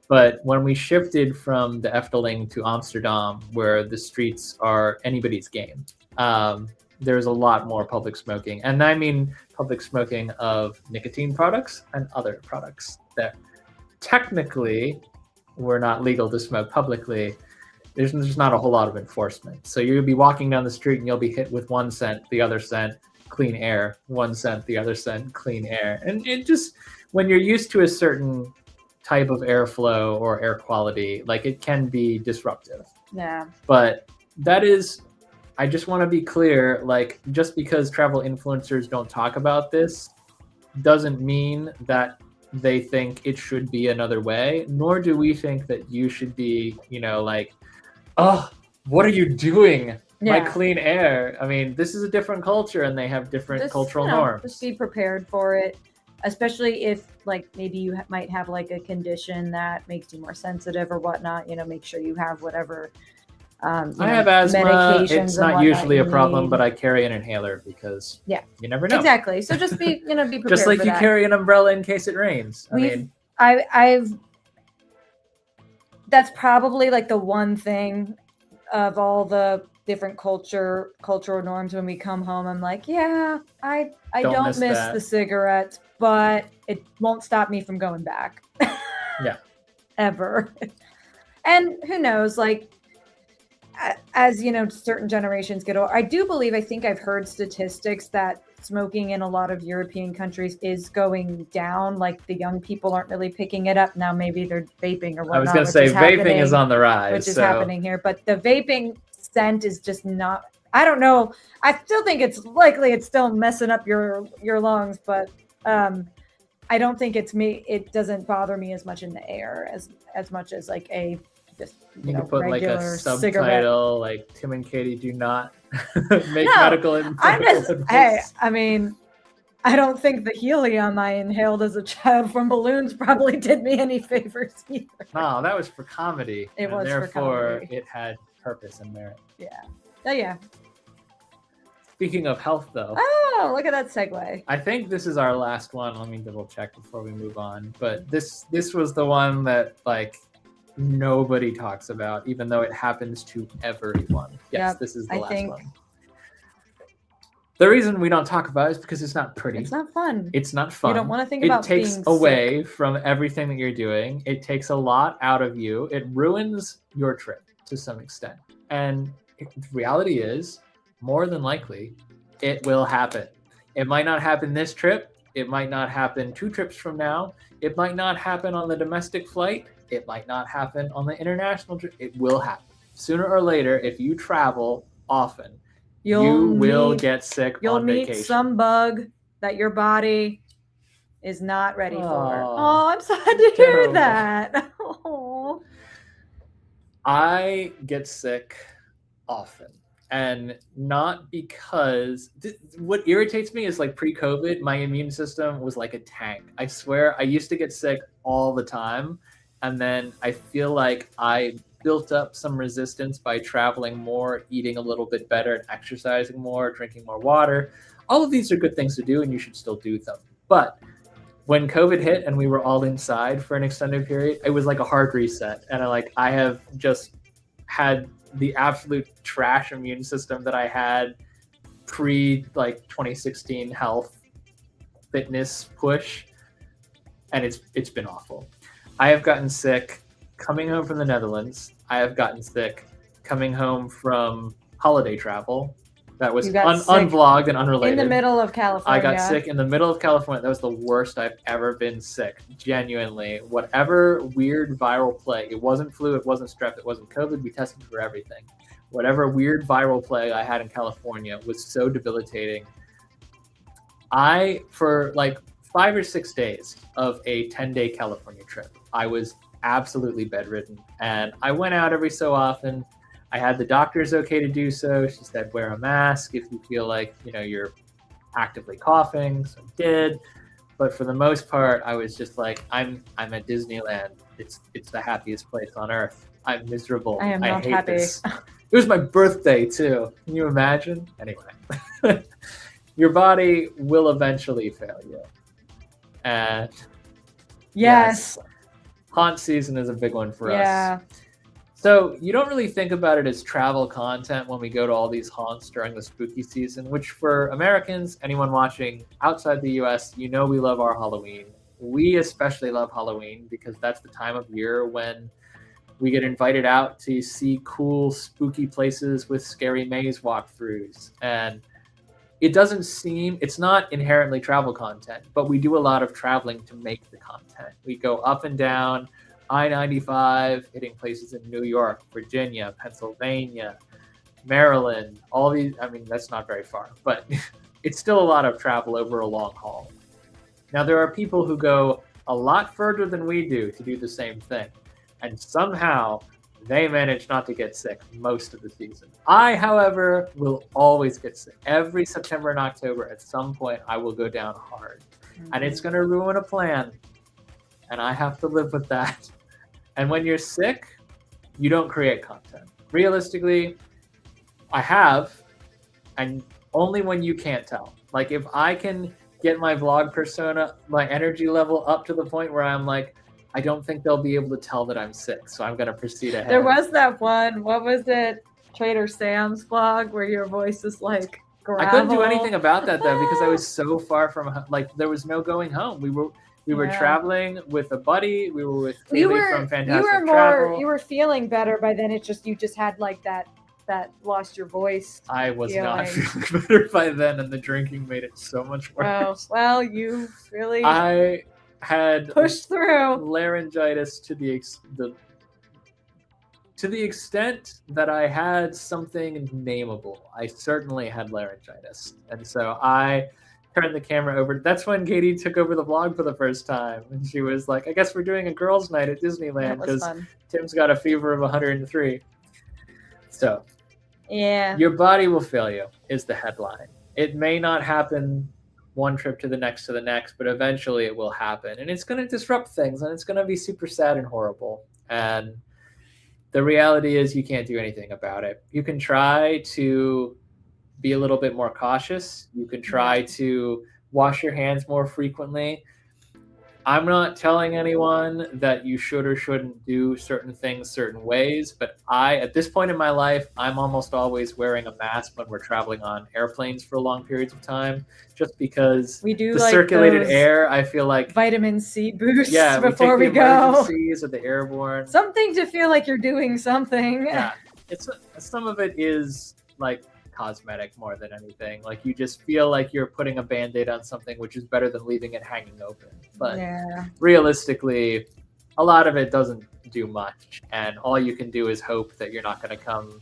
But when we shifted from the Efteling to Amsterdam, where the streets are anybody's game, there's a lot more public smoking. And I mean public smoking of nicotine products and other products that technically were not legal to smoke publicly. There's not a whole lot of enforcement. So you'll be walking down the street and you'll be hit with 1 cent, the other cent, clean air, 1 cent, the other cent, clean air. And it just, when you're used to a certain type of airflow or air quality, like it can be disruptive. Yeah. But that is, I just want to be clear, like just because travel influencers don't talk about this doesn't mean that they think it should be another way, nor do we think that you should be, like, oh, what are you doing? My clean air. I mean, this is a different culture and they have different cultural norms. Just be prepared for it, especially if like maybe you might have like a condition that makes you more sensitive or whatnot. Make sure you have whatever. I have asthma. It's not usually a problem, but I carry an inhaler because you never know. Exactly. So just be be prepared. Just like you carry an umbrella in case it rains. I've that's probably like the one thing of all the different cultural norms. When we come home, I'm like, I don't miss the cigarettes, but it won't stop me from going back. Yeah. Ever. And who knows, like, as certain generations get older, I think I've heard statistics that smoking in a lot of European countries is going down. Like the young people aren't really picking it up now. Maybe they're vaping or whatnot. I was going to say vaping is on the rise, which is happening here. But the vaping scent is just not. I don't know. I still think it's still messing up your lungs, but I don't think it's me. It doesn't bother me as much in the air as much as like a. Just, you can put like a subtitle cigarette. Like Tim and Katie do not make medical advice. Hey, I mean, I don't think the helium I inhaled as a child from balloons probably did me any favors either. No, that was for comedy. It was therefore for comedy. It had purpose and merit. Yeah. Oh yeah. Speaking of health, though, Oh, look at that segue. I think this is our last one. Let me double check before we move on. But this was the one that like nobody talks about, even though it happens to everyone. Yes, Yep, this is the I last think- one. The reason we don't talk about it is because it's not pretty. It's not fun. It's not fun. You don't want to think about it takes being away sick. from everything that you're doing. It takes a lot out of you. It ruins your trip to some extent. And the reality is, more than likely, it will happen. It might not happen this trip. It might not happen 2 trips from now. It might not happen on the domestic flight. It might not happen on the international trip. It will happen. Sooner or later, if you travel often, you will get sick You'll on meet vacation. some bug that your body is not ready for. Aw, Oh, I'm sad to hear terrible. that. Oh. I get sick often, and not because what irritates me is like pre-COVID, my immune system was like a tank. I swear, I used to get sick all the time, and then I feel like I built up some resistance by traveling more, eating a little bit better, and exercising more, drinking more water. All of these are good things to do, and you should still do them. But when COVID hit and we were all inside for an extended period, it was like a hard reset. And I have just had the absolute trash immune system that I had pre like 2016 health fitness push, and it's been awful. I have gotten sick coming home from the Netherlands. I have gotten sick coming home from holiday travel. That was unvlogged and unrelated. In the middle of California. I got sick in the middle of California. That was the worst I've ever been sick. Genuinely. Whatever weird viral plague. It wasn't flu, it wasn't strep, it wasn't COVID. We tested for everything. Whatever weird viral plague I had in California was so debilitating. For like 5 or 6 days of a 10-day California trip, I was absolutely bedridden. And I went out every so often. I had the doctors okay to do so. She said, wear a mask if you feel like, you're actively coughing. So I did. But for the most part, I was just like, I'm at Disneyland. It's the happiest place on earth. I'm miserable. I am not hate happy. This. It was my birthday too. Can you imagine? Anyway, your body will eventually fail you. And yes. Haunt season is a big one for us. Yeah. So you don't really think about it as travel content when we go to all these haunts during the spooky season, which for Americans, anyone watching outside the US, we love our Halloween. We especially love Halloween because that's the time of year when we get invited out to see cool, spooky places with scary maze walkthroughs. And it's not inherently travel content, but we do a lot of traveling to make the content. We go up and down I-95, hitting places in New York, Virginia, Pennsylvania, Maryland, all these. I mean, that's not very far, but it's still a lot of travel over a long haul. Now, there are people who go a lot further than we do to do the same thing, and somehow they manage not to get sick most of the season. I, however, will always get sick. Every September and October, at some point, I will go down hard, and it's going to ruin a plan. And I have to live with that. And when you're sick, you don't create content. Realistically, I have, and only when you can't tell. Like if I can get my vlog persona, my energy level up to the point where I'm like, I don't think they'll be able to tell that I'm sick, so I'm going to proceed ahead. There was that one, what was it? Trader Sam's vlog where your voice is like gravel. I couldn't do anything about that though because I was so far from, there was no going home. We were traveling with a buddy. We were with Kaylee from Fantastic Travel. You were feeling better by then. You just had like that lost your voice. I was not feeling better by then, and the drinking made it so much worse. Well, you really I had pushed through laryngitis to the extent that I had something nameable. I certainly had laryngitis, and so I turned the camera over. That's when Katie took over the vlog for the first time. And she was like, I guess we're doing a girls' night at Disneyland because Tim's got a fever of 103. So, yeah, your body will fail you is the headline. It may not happen one trip to the next, but eventually it will happen. And it's going to disrupt things, and it's going to be super sad and horrible. And the reality is you can't do anything about it. You can try to be a little bit more cautious. You can try to wash your hands more frequently. I'm not telling anyone that you should or shouldn't do certain things certain ways, but at this point in my life, I'm almost always wearing a mask when we're traveling on airplanes for long periods of time, just because we do the like circulated air, I feel like vitamin C boosts before we go. Emergencies of the airborne. Something to feel like you're doing something. Yeah, some of it is like cosmetic more than anything. Like you just feel like you're putting a band-aid on something, which is better than leaving it hanging open. But realistically, a lot of it doesn't do much, and all you can do is hope that you're not going to come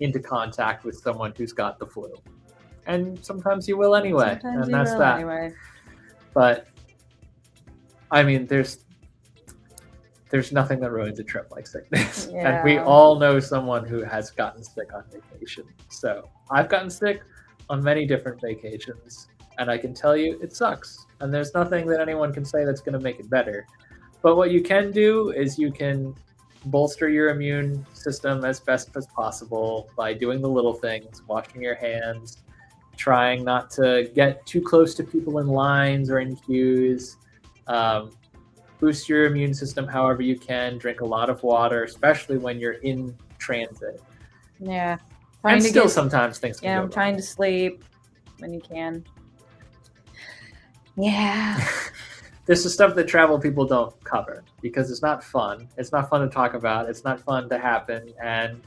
into contact with someone who's got the flu. And sometimes you will anyway, and that's that. Anyway. But I mean, there's nothing that ruins a trip like sickness. And we all know someone who has gotten sick on vacation. So I've gotten sick on many different vacations, and I can tell you it sucks. And there's nothing that anyone can say that's going to make it better. But what you can do is you can bolster your immune system as best as possible by doing the little things, washing your hands, trying not to get too close to people in lines or in queues. Boost your immune system however you can. Drink a lot of water, especially when you're in transit. Yeah. And still sometimes things can go wrong. Trying to sleep when you can. Yeah. This is stuff that travel people don't cover because it's not fun. It's not fun to talk about. It's not fun to happen. And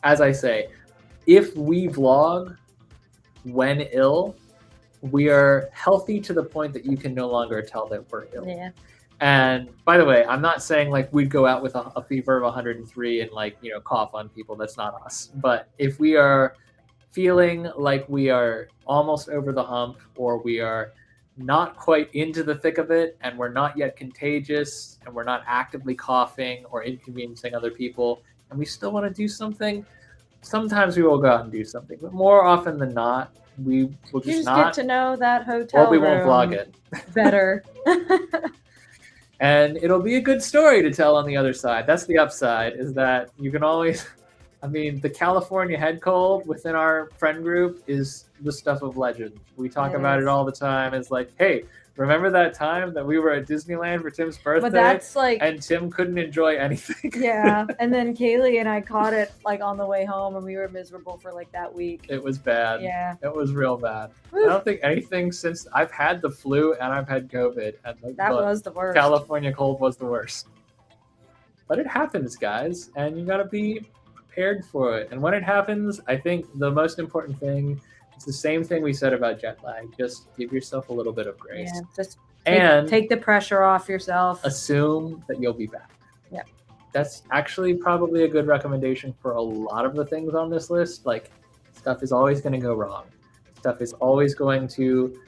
as I say, if we vlog when ill, we are healthy to the point that you can no longer tell that we're ill. Yeah. And by the way, I'm not saying like we'd go out with a fever of 103 and like, cough on people. That's not us. But if we are feeling like we are almost over the hump, or we are not quite into the thick of it, and we're not yet contagious, and we're not actively coughing or inconveniencing other people, and we still want to do something, sometimes we will go out and do something. But more often than not, we will just not get to know that hotel or we won't vlog it better. And it'll be a good story to tell on the other side. That's the upside, is that you can always, the California head cold within our friend group is the stuff of legend. We talk about it all the time. It's like, hey, remember that time that we were at Disneyland for Tim's birthday? But that's like, and Tim couldn't enjoy anything. Yeah. And then Kaylee and I caught it like on the way home, and we were miserable for like that week. It was bad. Yeah. It was real bad. Woo. I don't think anything since I've had the flu and I've had COVID. And that was the worst. California cold was the worst. But it happens, guys, and you got to be prepared for it. And when it happens, I think the most important thing, it's the same thing we said about jet lag. Just give yourself a little bit of grace. Yeah, just take the pressure off yourself. Assume that you'll be back. Yeah. That's actually probably a good recommendation for a lot of the things on this list. Like, stuff is always going to go wrong. Stuff is always going to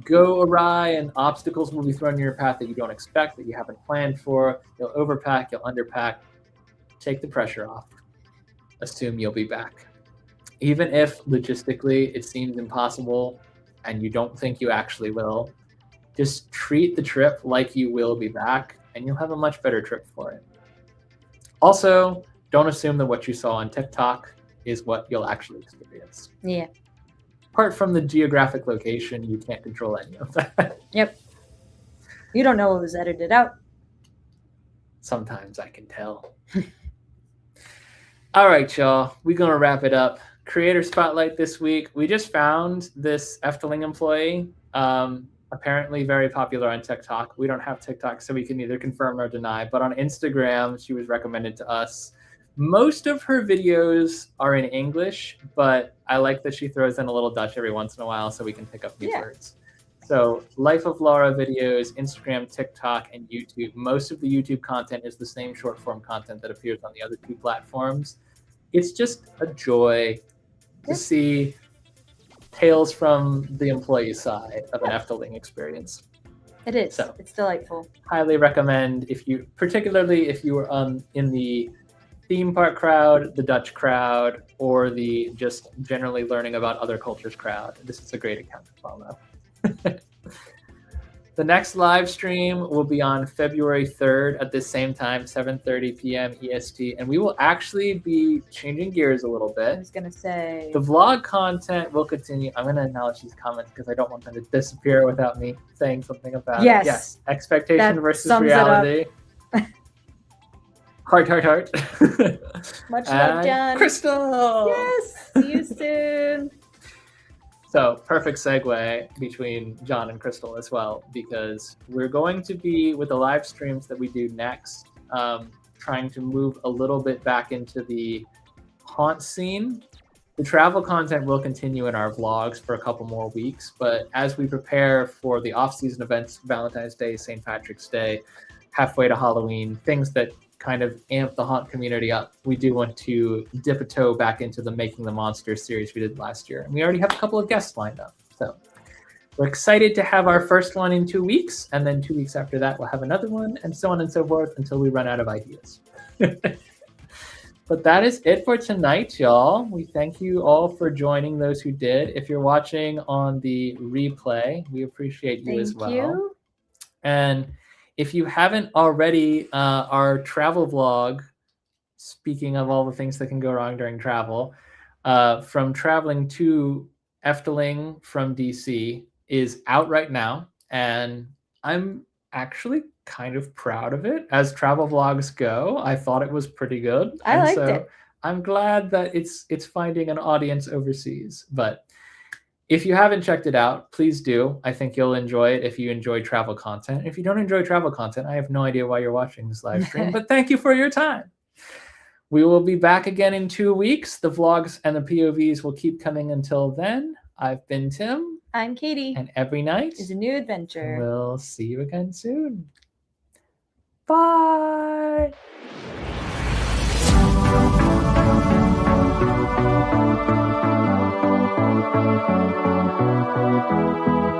go awry, and obstacles will be thrown in your path that you don't expect, that you haven't planned for. You'll overpack, you'll underpack. Take the pressure off. Assume you'll be back. Even if logistically it seems impossible and you don't think you actually will, just treat the trip like you will be back, and you'll have a much better trip for it. Also, don't assume that what you saw on TikTok is what you'll actually experience. Yeah. Apart from the geographic location, you can't control any of that. Yep. You don't know what was edited out. Sometimes I can tell. All right, y'all. We're going to wrap it up. Creator Spotlight this week. We just found this Efteling employee, apparently very popular on TikTok. We don't have TikTok, so we can neither confirm nor deny. But on Instagram, she was recommended to us. Most of her videos are in English, but I like that she throws in a little Dutch every once in a while so we can pick up new words. So Life of Laura videos, Instagram, TikTok, and YouTube. Most of the YouTube content is the same short form content that appears on the other two platforms. It's just a joy to see tales from the employee side of an Efteling experience. It is. So, it's delightful. Highly recommend, particularly if you were in the theme park crowd, the Dutch crowd, or the just generally learning about other cultures crowd. This is a great account to follow. The next live stream will be on February 3rd at the same time, 7:30 p.m. EST, and we will actually be changing gears a little I bit. was gonna say The vlog content will continue. I'm going to acknowledge these comments because I don't want them to disappear without me saying something about it. Yes. Expectation That versus sums it up. reality. Heart. Much love, John. Crystal! Yes. See you soon. So, perfect segue between John and Crystal as well, because we're going to be, with the live streams that we do next, trying to move a little bit back into the haunt scene. The travel content will continue in our vlogs for a couple more weeks, but as we prepare for the off-season events, Valentine's Day, St. Patrick's Day, halfway to Halloween, things that kind of amp the haunt community up, we do want to dip a toe back into the Making the Monster series we did last year. And we already have a couple of guests lined up. So we're excited to have our first one in 2 weeks, and then 2 weeks after that, we'll have another one, and so on and so forth until we run out of ideas. But that is it for tonight, y'all. We thank you all for joining, those who did. If you're watching on the replay, we appreciate you as well. Thank you. And if you haven't already, our travel vlog, speaking of all the things that can go wrong during travel, from traveling to Efteling from DC is out right now. And I'm actually kind of proud of it. As travel vlogs go, I thought it was pretty good. I liked it. I'm glad that it's finding an audience overseas. But if you haven't checked it out, please do. I think you'll enjoy it if you enjoy travel content. If you don't enjoy travel content, I have no idea why you're watching this live stream, but thank you for your time. We will be back again in 2 weeks. The vlogs and the POVs will keep coming until then. I've been Tim. I'm Katie. And every night is a new adventure. We'll see you again soon. Bye. Thank you.